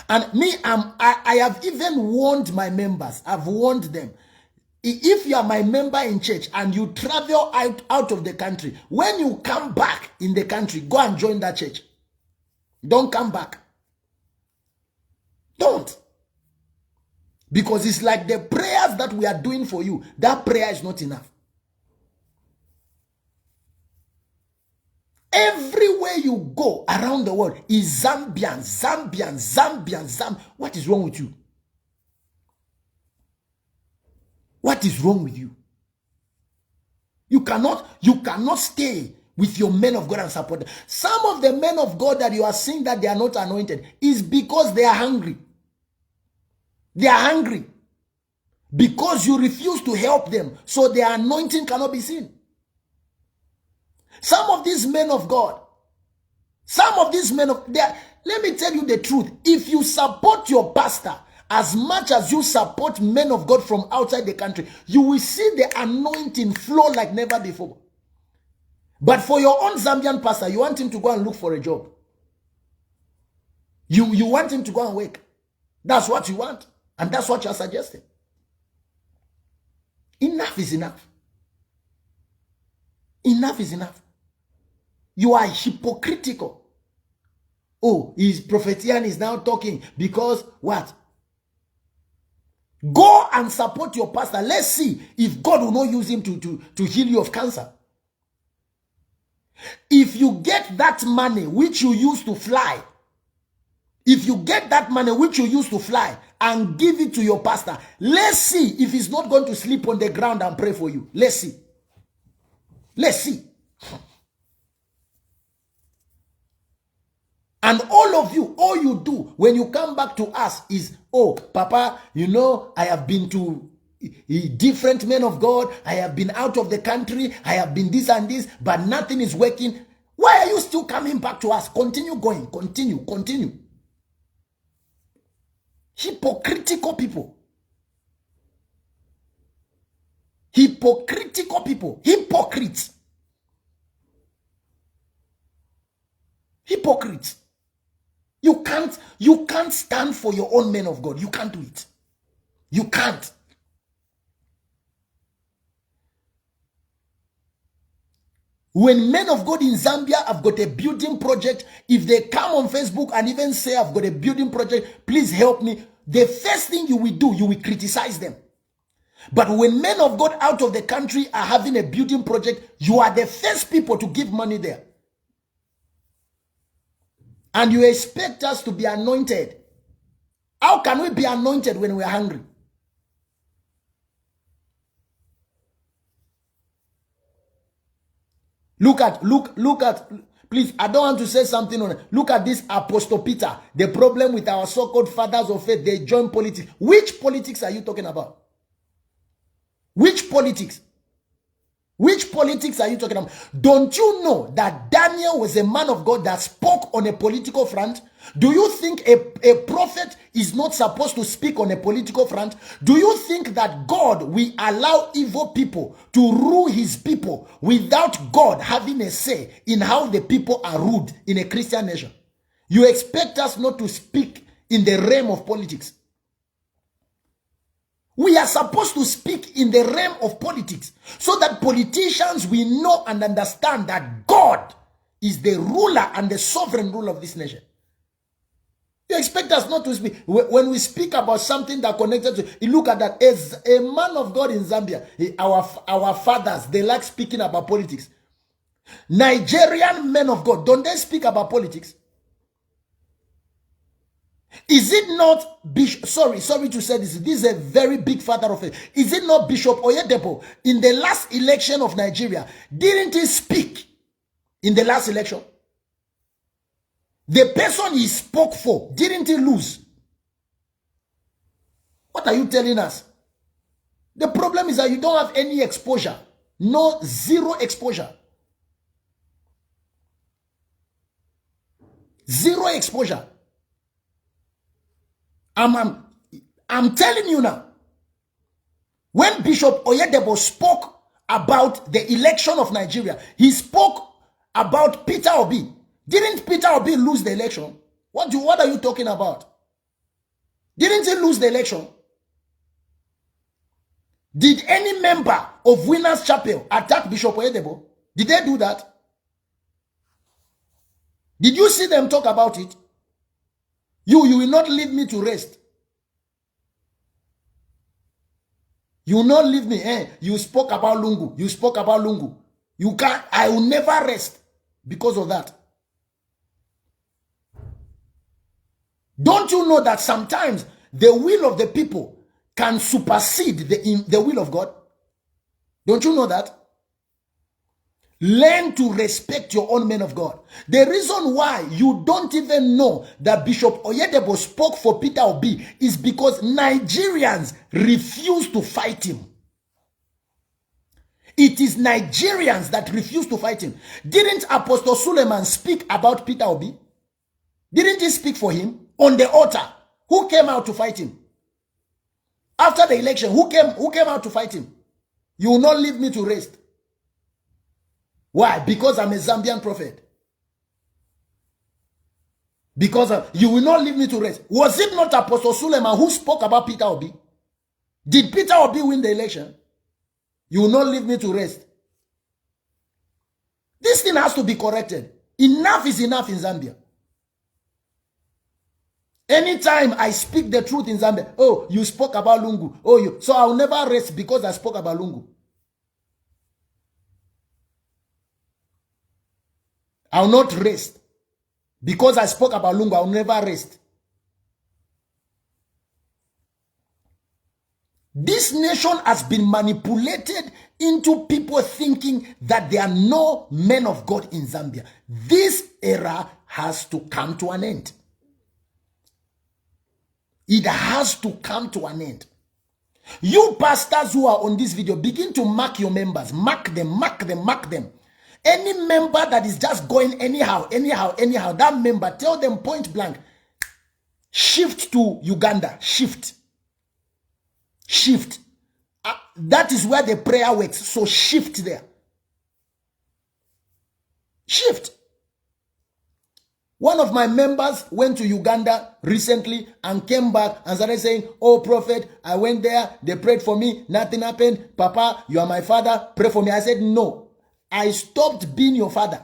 And me, I have even warned my members. I've warned them. If you are my member in church and you travel out of the country, when you come back in the country, go and join that church. Don't come back. Don't. Because it's like the prayers that we are doing for you, that prayer is not enough. Everywhere you go around the world is Zambian. What is wrong with you? What is wrong with you? You cannot stay with your men of God and support them. Some of the men of God that you are seeing that they are not anointed is because they are hungry. They are hungry. Because you refuse to help them, so their anointing cannot be seen. Some of these men of God, let me tell you the truth. If you support your pastor as much as you support men of God from outside the country, you will see the anointing flow like never before. But for your own Zambian pastor, you want him to go and look for a job. You want him to go and work. That's what you want. And that's what you're suggesting. Enough is enough. Enough is enough. You are hypocritical. Oh, Prophet Ian is now talking because what? Go and support your pastor. Let's see if God will not use him to heal you of cancer. If you get that money which you use to fly, and give it to your pastor, let's see if he's not going to sleep on the ground and pray for you. Let's see. Let's see. And all of you, all you do when you come back to us is, oh, Papa, I have been to different men of God. I have been out of the country. I have been this and this, but nothing is working. Why are you still coming back to us? Continue going. Continue. Hypocritical people. Hypocritical people. Hypocrites. Hypocrites. You can't stand for your own men of God. You can't do it. You can't. When men of God in Zambia have got a building project, if they come on Facebook and even say, I've got a building project, please help me, the first thing you will do, you will criticize them. But when men of God out of the country are having a building project, you are the first people to give money there. And you expect us to be anointed. How can we be anointed when we are hungry? Look at, please, I don't want to say something on it. Look at this Apostle Peter. The problem with our so-called fathers of faith, they join politics. Which politics are you talking about? Which politics? Which politics are you talking about? Don't you know that Daniel was a man of God that spoke on a political front? Do you think a prophet is not supposed to speak on a political front? Do you think that God will allow evil people to rule his people without God having a say in how the people are ruled in a Christian nation? You expect us not to speak in the realm of politics? We are supposed to speak in the realm of politics so that politicians will know and understand that God is the ruler and the sovereign ruler of this nation. You expect us not to speak. When we speak about something that connected to, you look at that as a man of God in Zambia, our fathers, they like speaking about politics. Nigerian men of God, don't they speak about politics? Is it not Bishop? Sorry to say this. This is a very big father of faith. Is it not Bishop Oyedepo in the last election of Nigeria? Didn't he speak in the last election? The person he spoke for, didn't he lose? What are you telling us? The problem is that you don't have any exposure. No, zero exposure. Zero exposure. I'm telling you now, when Bishop Oyedepo spoke about the election of Nigeria, he spoke about Peter Obi. Didn't Peter Obi lose the election? What are you talking about? Didn't he lose the election? Did any member of Winners Chapel attack Bishop Oyedepo? Did they do that? Did you see them talk about it? You will not leave me to rest. You will not leave me. You spoke about Lungu. You spoke about Lungu. You can't. I will never rest because of that. Don't you know that sometimes the will of the people can supersede the will of God? Don't you know that? Learn to respect your own men of God. The reason why you don't even know that Bishop Oyedepo spoke for Peter Obi is because Nigerians refuse to fight him. It is Nigerians that refuse to fight him. Didn't Apostle Suleiman speak about Peter Obi? Didn't he speak for him on the altar? Who came out to fight him? After the election, who came out to fight him? You will not leave me to rest. Why? Because I'm a Zambian prophet. Because you will not leave me to rest. Was it not Apostle Suleiman who spoke about Peter Obi? Did Peter Obi win the election? You will not leave me to rest. This thing has to be corrected. Enough is enough in Zambia. Anytime I speak the truth in Zambia, oh, you spoke about Lungu. So I'll never rest because I spoke about Lungu. I'll not rest. Because I spoke about Lungu, I'll never rest. This nation has been manipulated into people thinking that there are no men of God in Zambia. This era has to come to an end. It has to come to an end. You pastors who are on this video, begin to mark your members. Mark them, mark them, mark them. Any member that is just going anyhow, that member, tell them point blank, shift to Uganda, shift. Shift. That is where the prayer works, so shift there. Shift. One of my members went to Uganda recently and came back and started saying, oh, prophet, I went there, they prayed for me, nothing happened. Papa, you are my father, pray for me. I said, no. I stopped being your father.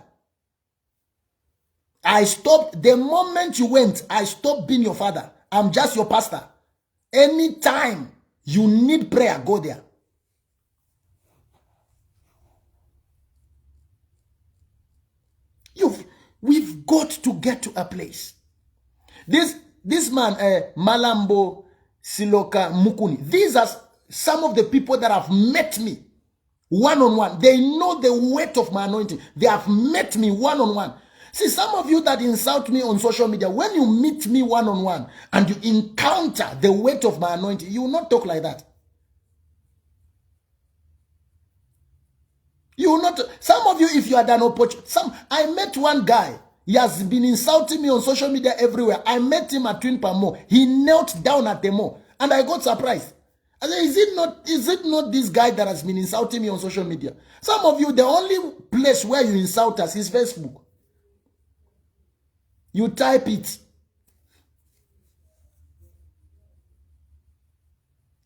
I stopped. The moment you went, I stopped being your father. I'm just your pastor. Anytime you need prayer, go there. We've got to get to a place. This man, Malambo Siloka Mukuni, these are some of the people that have met me one-on-one. They know the weight of my anointing. They have met me one-on-one. See, some of you that insult me on social media, when you meet me one-on-one and you encounter the weight of my anointing, you will not talk like that. You will not. Some of you, if you had an opportunity, I met one guy. He has been insulting me on social media everywhere. I met him at Twin Palm Mall. He knelt down at the mall, and I got surprised. I said, is it not this guy that has been insulting me on social media? Some of you, the only place where you insult us is Facebook. You type it.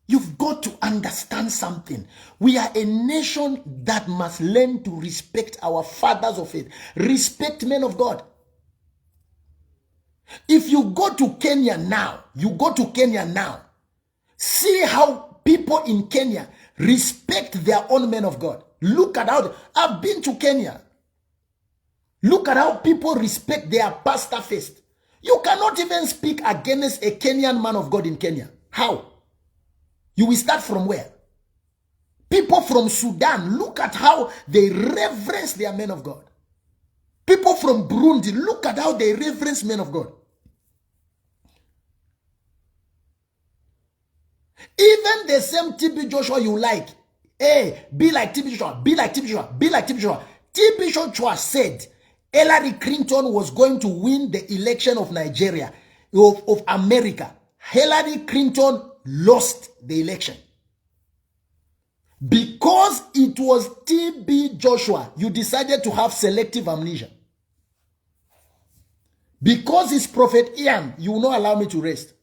You've got to understand something. We are a nation that must learn to respect our fathers of faith. Respect men of God. If you go to Kenya now, see how people in Kenya respect their own men of God. Look at how, I've been to Kenya. Look at how people respect their pastor first. You cannot even speak against a Kenyan man of God in Kenya. How? You will start from where? People from Sudan, look at how they reverence their men of God. People from Burundi, look at how they reverence men of God. Even the same TB Joshua you like, hey, be like TB Joshua, be like TB Joshua, be like TB Joshua. TB Joshua said Hillary Clinton was going to win the election of Nigeria, of America. Hillary Clinton lost the election. Because it was TB Joshua, you decided to have selective amnesia. Because it's Prophet Ian, you will not allow me to rest.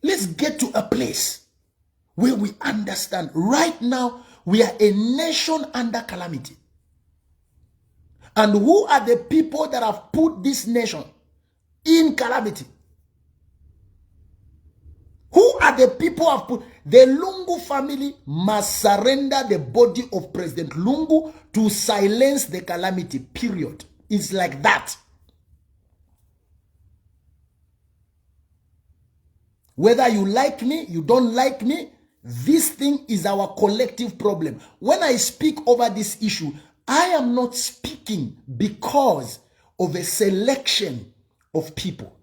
Let's get to a place where we understand. Right now, we are a nation under calamity. And who are the people that have put this nation in calamity? Who are the people who have put? The Lungu family must surrender the body of President Lungu to silence the calamity, period. It's like that. Whether you like me, you don't like me, this thing is our collective problem. When I speak over this issue, I am not speaking because of a selection of people.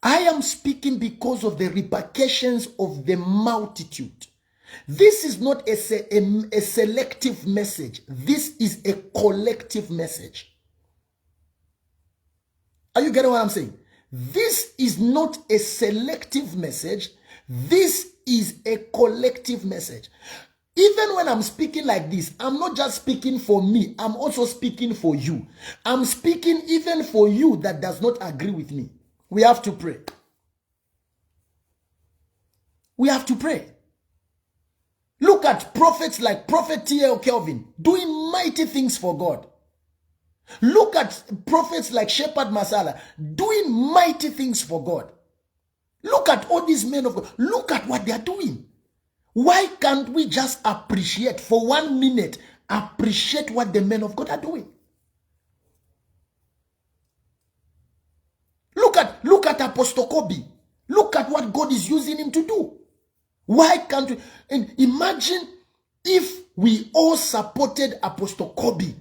I am speaking because of the repercussions of the multitude. This is not a selective message. This is a collective message. Are you getting what I'm saying? This is not a selective message. This is a collective message. Even when I'm speaking like this, I'm not just speaking for me. I'm also speaking for you. I'm speaking even for you that does not agree with me. We have to pray. We have to pray. Look at prophets like Prophet T.L. Kelvin doing mighty things for God. Look at prophets like Shepherd Masala doing mighty things for God. Look at all these men of God. Look at what they are doing. Why can't we just appreciate for 1 minute, appreciate what the men of God are doing? Look at Apostle Kobe. Look at what God is using him to do. Why can't we? And imagine if we all supported Apostle Kobe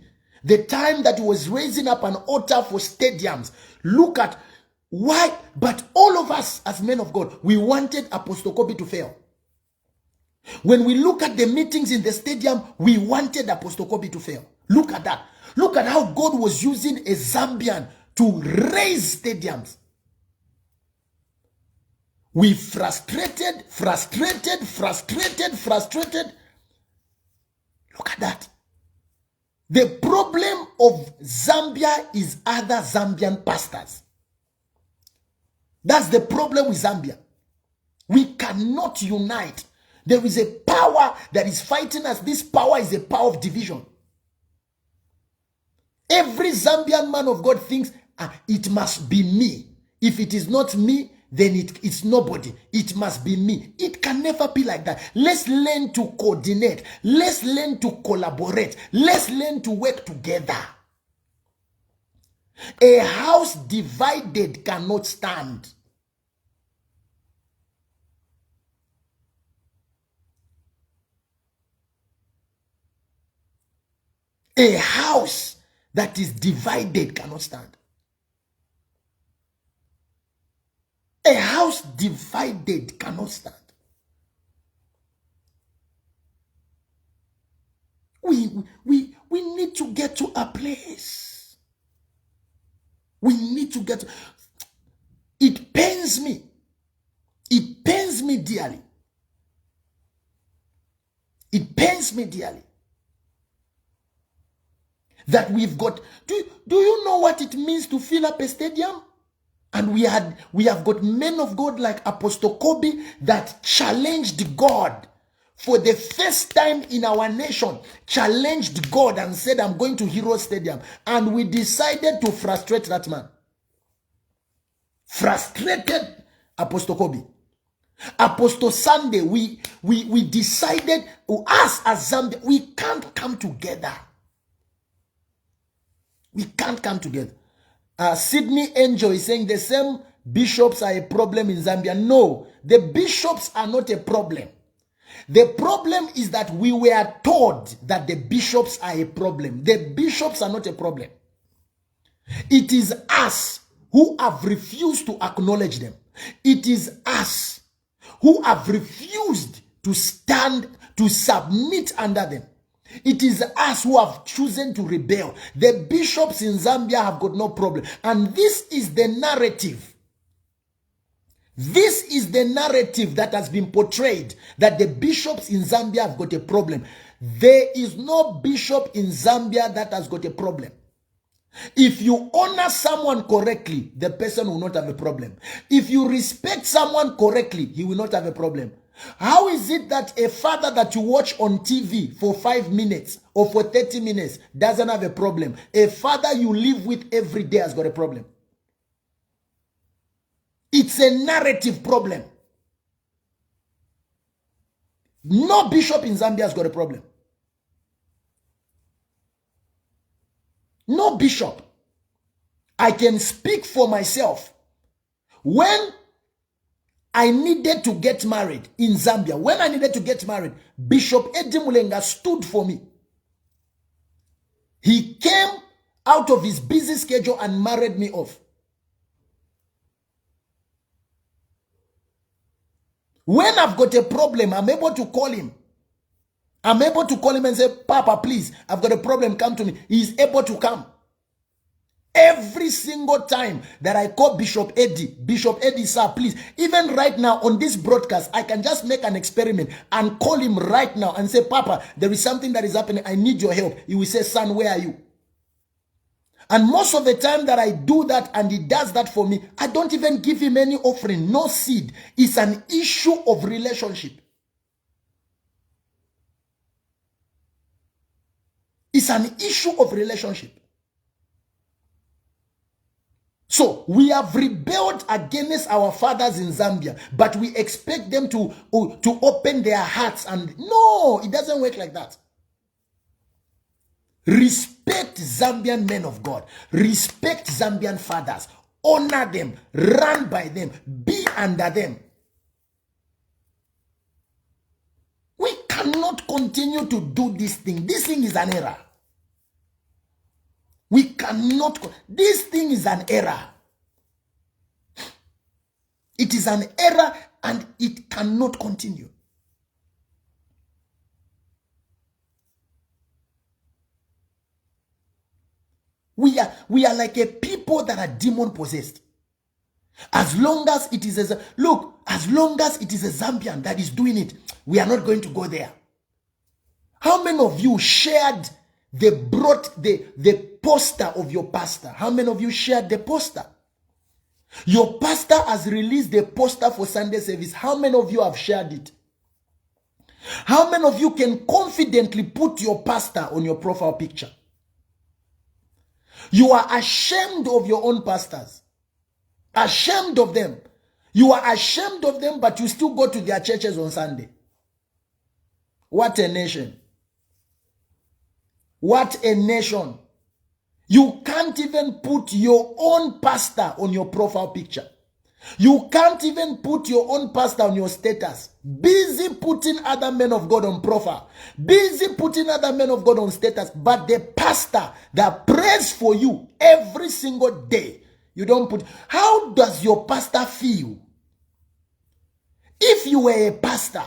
the time that he was raising up an altar for stadiums. Look at why, but all of us as men of God, we wanted Apostle Kobe to fail. When we look at the meetings in the stadium, we wanted Apostle Kobe to fail. Look at that. Look at how God was using a Zambian to raise stadiums. We frustrated. Look at that. The problem of Zambia is other Zambian pastors. That's the problem with Zambia. We cannot unite. There is a power that is fighting us. This power is a power of division. Every Zambian man of God thinks, it must be me. If it is not me, then it's nobody. It must be me. It can never be like that. Let's learn to coordinate. Let's learn to collaborate. Let's learn to work together. A house divided cannot stand. A house that is divided cannot stand. A house divided cannot stand. We need to get to a place. We need to get. It pains me. It pains me dearly. It pains me dearly that we've got. Do you know what it means to fill up a stadium? And we have got men of God like Apostle Kobe that challenged God for the first time in our nation, challenged God and said, I'm going to Hero Stadium. And we decided to frustrate that man. Frustrated Apostle Kobe. Apostle Sunday, we decided, us as Zambia, we can't come together. We can't come together. Sydney Angel is saying the same bishops are a problem in Zambia. No, the bishops are not a problem. The problem is that we were told that the bishops are a problem. The bishops are not a problem. It is us who have refused to acknowledge them. It is us who have refused to stand, to submit under them. It is us who have chosen to rebel. The bishops in Zambia have got no problem. And this is the narrative. This is the narrative that has been portrayed, that the bishops in Zambia have got a problem. There is no bishop in Zambia that has got a problem. If you honor someone correctly, the person will not have a problem. If you respect someone correctly, he will not have a problem. How is it that a father that you watch on TV for 5 minutes or for 30 minutes doesn't have a problem? A father you live with every day has got a problem. It's a narrative problem. No bishop in Zambia has got a problem. No bishop. I can speak for myself. When I needed to get married in Zambia, when I needed to get married, Bishop Eddie Mulenga stood for me. He came out of his busy schedule and married me off. When I've got a problem, I'm able to call him. I'm able to call him and say, Papa, please, I've got a problem, come to me. He's able to come. Every single time that I call Bishop Eddie, sir, please, even right now on this broadcast, I can just make an experiment and call him right now and say, Papa, there is something that is happening. I need your help. He will say, son, where are you? And most of the time that I do that and he does that for me, I don't even give him any offering, no seed. It's an issue of relationship. It's an issue of relationship. So we have rebelled against our fathers in Zambia, but we expect them to open their hearts, and no, it doesn't work like that. Respect Zambian men of God. Respect Zambian fathers. Honor them. Run by them. Be under them. We cannot continue to do this thing. This thing is an error. We cannot. This thing is an error. It is an error and it cannot continue. We are like a people that are demon possessed. As long as it is as long as it is a Zambian that is doing it, we are not going to go there. How many of you shared the poster of your pastor? How many of you shared the poster? Your pastor has released the poster for Sunday service. How many of you have shared it? How many of you can confidently put your pastor on your profile picture? You are ashamed of your own pastors. Ashamed of them. You are ashamed of them, but you still go to their churches on Sunday. What a nation. What a nation. You can't even put your own pastor on your profile picture. You can't even put your own pastor on your status. Busy putting other men of God on profile. Busy putting other men of God on status. But the pastor that prays for you every single day, you don't put. How does your pastor feel? If you were a pastor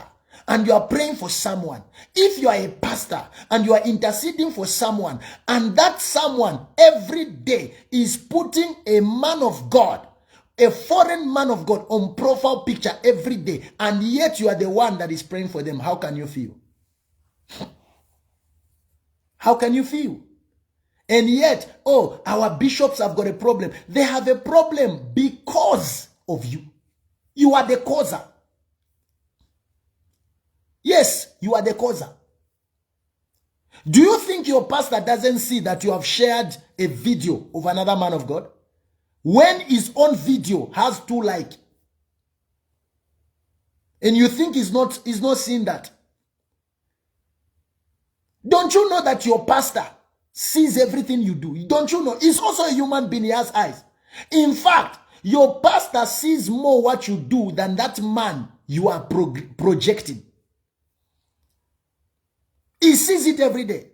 and you are praying for someone, if you are a pastor and you are interceding for someone, and that someone every day is putting a man of God, a foreign man of God on profile picture every day, and yet you are the one that is praying for them, how can you feel? How can you feel? And yet, oh, our bishops have got a problem. They have a problem because of you. You are the causer. Yes, you are the causer. Do you think your pastor doesn't see that you have shared a video of another man of God? When his own video has 2 likes, and you think he's not seeing that? Don't you know that your pastor sees everything you do? Don't you know? He's also a human being, he has eyes. In fact, your pastor sees more what you do than that man you are projecting. He sees it every day.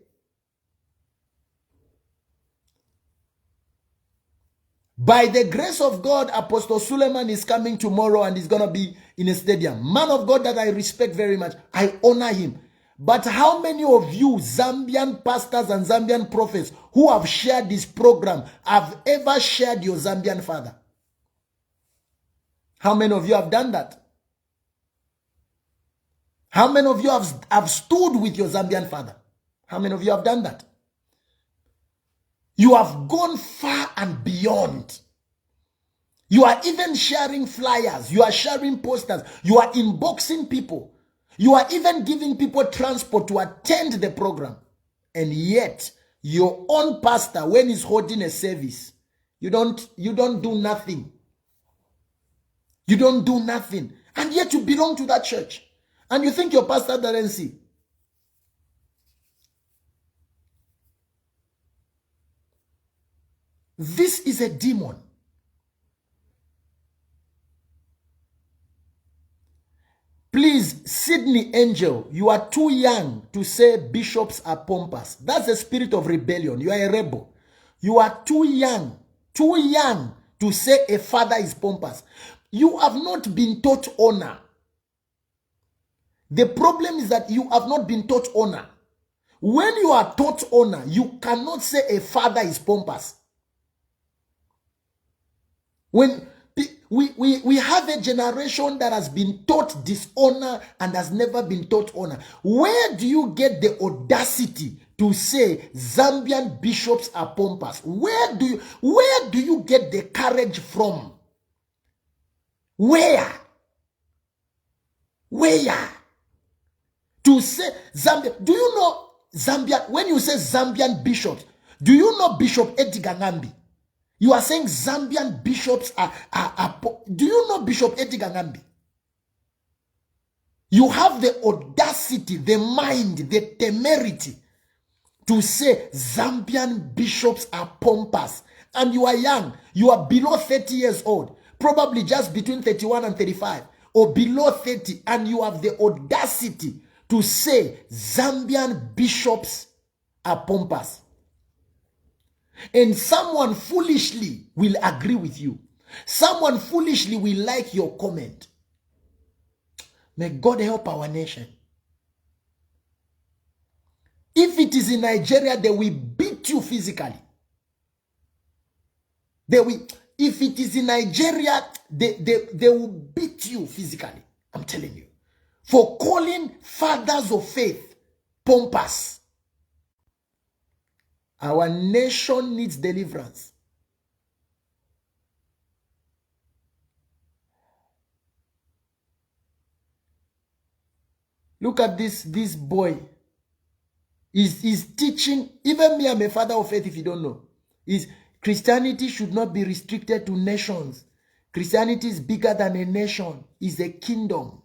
By the grace of God, Apostle Suleiman is coming tomorrow and he's going to be in a stadium. Man of God that I respect very much. I honor him. But how many of you Zambian pastors and Zambian prophets who have shared this program have ever shared your Zambian father? How many of you have done that? How many of you have stood with your Zambian father? How many of you have done that? You have gone far and beyond. You are even sharing flyers. You are sharing posters. You are inboxing people. You are even giving people transport to attend the program. And yet, your own pastor, when he's holding a service, you don't do nothing. You don't do nothing. And yet you belong to that church. And you think your pastor doesn't see. This is a demon. Please, Sydney Angel, you are too young to say bishops are pompous. That's the spirit of rebellion. You are a rebel. You are too young to say a father is pompous. You have not been taught honor. The problem is that you have not been taught honor. When you are taught honor, you cannot say a father is pompous. When we have a generation that has been taught dishonor and has never been taught honor. Where do you get the audacity to say Zambian bishops are pompous? Where do you get the courage from? Where? To say Zambia? Do you know Zambia? When you say Zambian bishops, do you know Bishop Edgar Lungu? You are saying Zambian bishops are do you know Bishop Edgar Lungu? You have the audacity, the mind, the temerity to say Zambian bishops are pompous. And you are young. You are below 30 years old. Probably just between 31 and 35. Or below 30. And you have the audacity to say Zambian bishops are pompous. And someone foolishly will agree with you. Someone foolishly will like your comment. May God help our nation. If it is in Nigeria, they will beat you physically. If it is in Nigeria, they will beat you physically. I'm telling you. For calling fathers of faith pompous. Our nation needs deliverance. Look at this boy. He's teaching, even me, I'm a father of faith if you don't know. Christianity should not be restricted to nations. Christianity is bigger than a nation. It's a kingdom.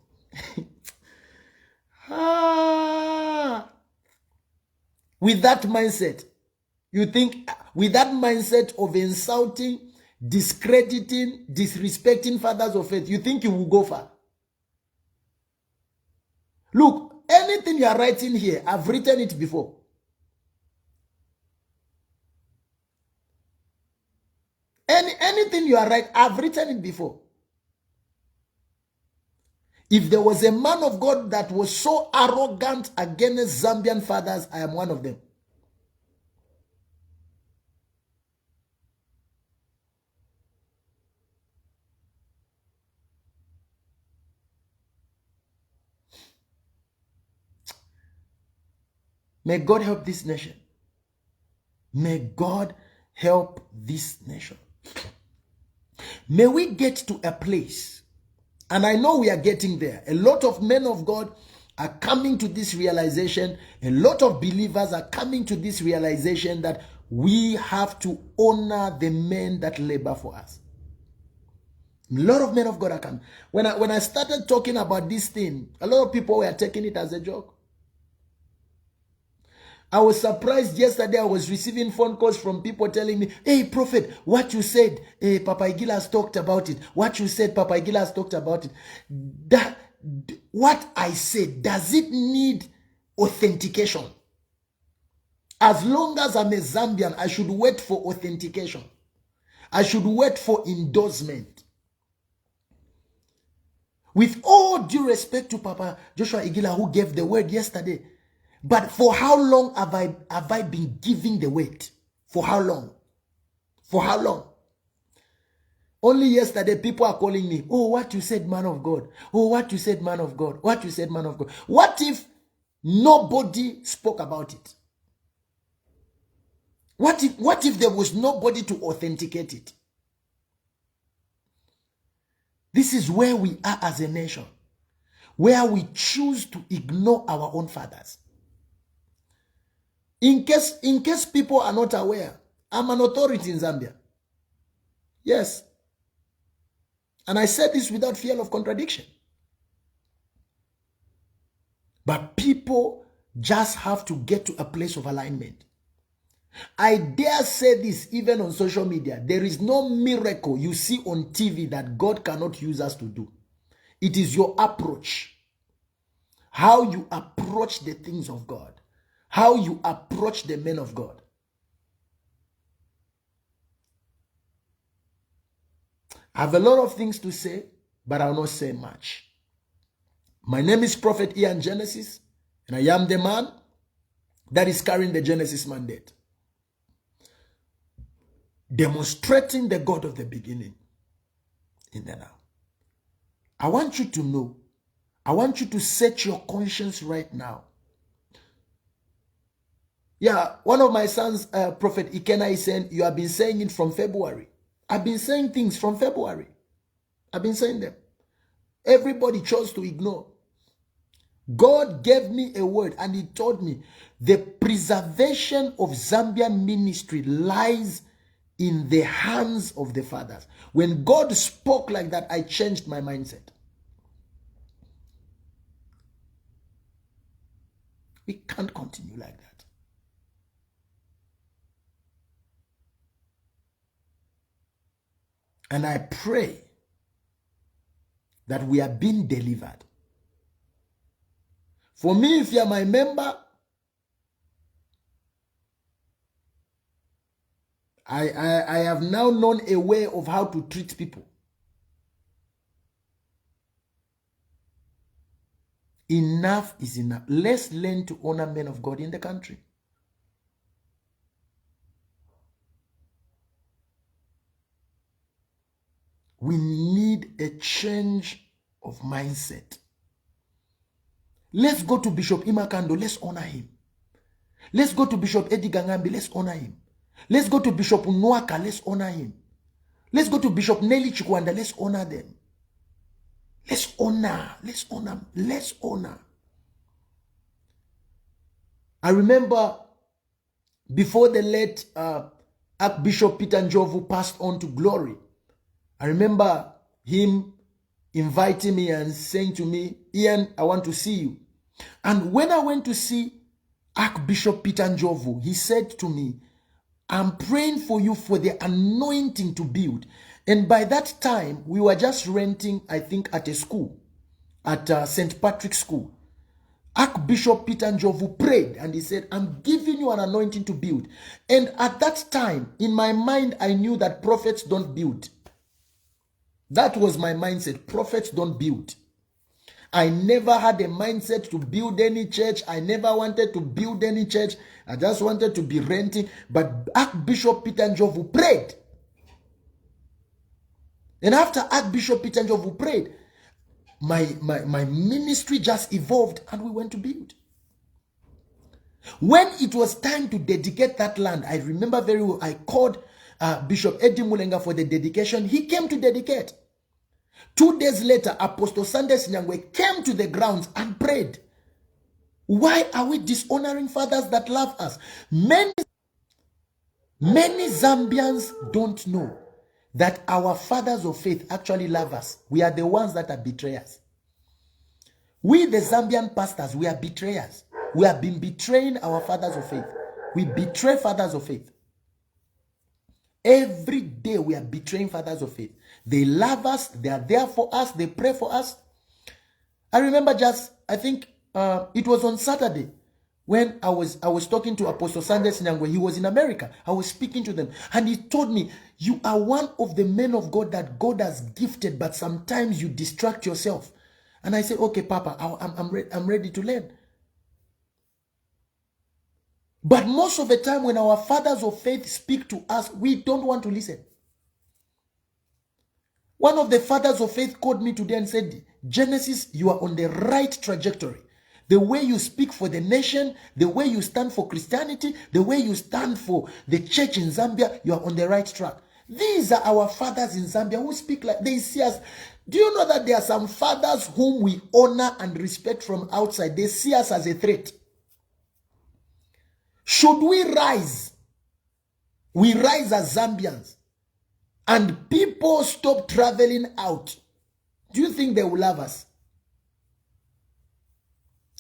With that mindset, you think, with that mindset of insulting, discrediting, disrespecting fathers of faith, you think you will go far? Look, anything you are writing here, I've written it before. Anything you are writing, I've written it before. If there was a man of God that was so arrogant against Zambian fathers, I am one of them. May God help this nation. May God help this nation. May we get to a place, and I know we are getting there. A lot of men of God are coming to this realization. A lot of believers are coming to this realization that we have to honor the men that labor for us. A lot of men of God are coming. When I started talking about this thing, a lot of people were taking it as a joke. I was surprised yesterday. I was receiving phone calls from people telling me, hey, Prophet, what you said, Papa Igila has talked about it. What you said, Papa Igila has talked about it. What I said, does it need authentication? As long as I'm a Zambian, I should wait for authentication. I should wait for endorsement. With all due respect to Papa Joshua Igila, who gave the word yesterday, but for how long have I been giving the word? For how long? For how long? Only yesterday, people are calling me, oh, what you said, man of God. Oh, what you said, man of God. What you said, man of God. What if nobody spoke about it? What if there was nobody to authenticate it? This is where we are as a nation, where we choose to ignore our own fathers. In case people are not aware, I'm an authority in Zambia. Yes. And I said this without fear of contradiction. But people just have to get to a place of alignment. I dare say this even on social media. There is no miracle you see on TV that God cannot use us to do. It is your approach. How you approach the things of God. How you approach the men of God. I have a lot of things to say, but I'll not say much. My name is Prophet Ian Genesis, and I am the man that is carrying the Genesis mandate. Demonstrating the God of the beginning in the now. I want you to know, I want you to set your conscience right now. Yeah, one of my sons, Prophet Ikena, is saying, you have been saying it from February. I've been saying things from February. I've been saying them. Everybody chose to ignore. God gave me a word and he told me the preservation of Zambian ministry lies in the hands of the fathers. When God spoke like that, I changed my mindset. We can't continue like that. And I pray that we are being delivered. For me, if you are my member, I have now known a way of how to treat people. Enough is enough. Let's learn to honor men of God in the country. We need a change of mindset. Let's go to Bishop Imakando. Let's honor him. Let's go to Bishop Edgar Lungu. Let's honor him. Let's go to Bishop Nwaka. Let's honor him. Let's go to Bishop Nelly Chikwanda. Let's honor them. Let's honor. Let's honor. Let's honor. I remember before the late Archbishop Peter Njovu passed on to glory, I remember him inviting me and saying to me, Ian, I want to see you. And when I went to see Archbishop Peter Njovu, he said to me, I'm praying for you for the anointing to build. And by that time, we were just renting, I think, at a school, at St. Patrick's School. Archbishop Peter Njovu prayed and he said, I'm giving you an anointing to build. And at that time, in my mind, I knew that prophets don't build. That was my mindset. Prophets don't build. I never had a mindset to build any church. I never wanted to build any church. I just wanted to be renting. But Archbishop Peter Njovu prayed. And after Archbishop Peter Njovu prayed, my ministry just evolved and we went to build. When it was time to dedicate that land, I remember very well, I called Bishop Eddie Mulenga for the dedication. He came to dedicate. 2 days later, Apostle Sunday Sinyangwe came to the grounds and prayed. Why are we dishonoring fathers that love us? Many Zambians don't know that our fathers of faith actually love us. We are the ones that are betrayers. We, the Zambian pastors, we are betrayers. We have been betraying our fathers of faith. We betray fathers of faith. Every day we are betraying fathers of faith. They love us. They are there for us. They pray for us. I remember I think it was on Saturday when I was talking to Apostle Sunday Sinyangwe. He was in America. I was speaking to them and he told me, you are one of the men of God that God has gifted, but sometimes you distract yourself. And I said, okay, Papa, I'm ready to learn. But most of the time when our fathers of faith speak to us, we don't want to listen. One of the fathers of faith called me today and said, Genesis, you are on the right trajectory. The way you speak for the nation, the way you stand for Christianity, the way you stand for the church in Zambia, you are on the right track. These are our fathers in Zambia who speak like they see us. Do you know that there are some fathers whom we honor and respect from outside? They see us as a threat. Should we rise? We rise as Zambians. And people stop traveling out. Do you think they will love us?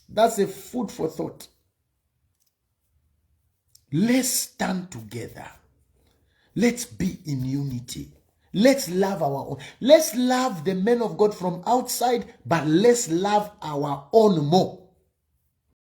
That's a food for thought. Let's stand together. Let's be in unity. Let's love our own. Let's love the men of God from outside, but let's love our own more.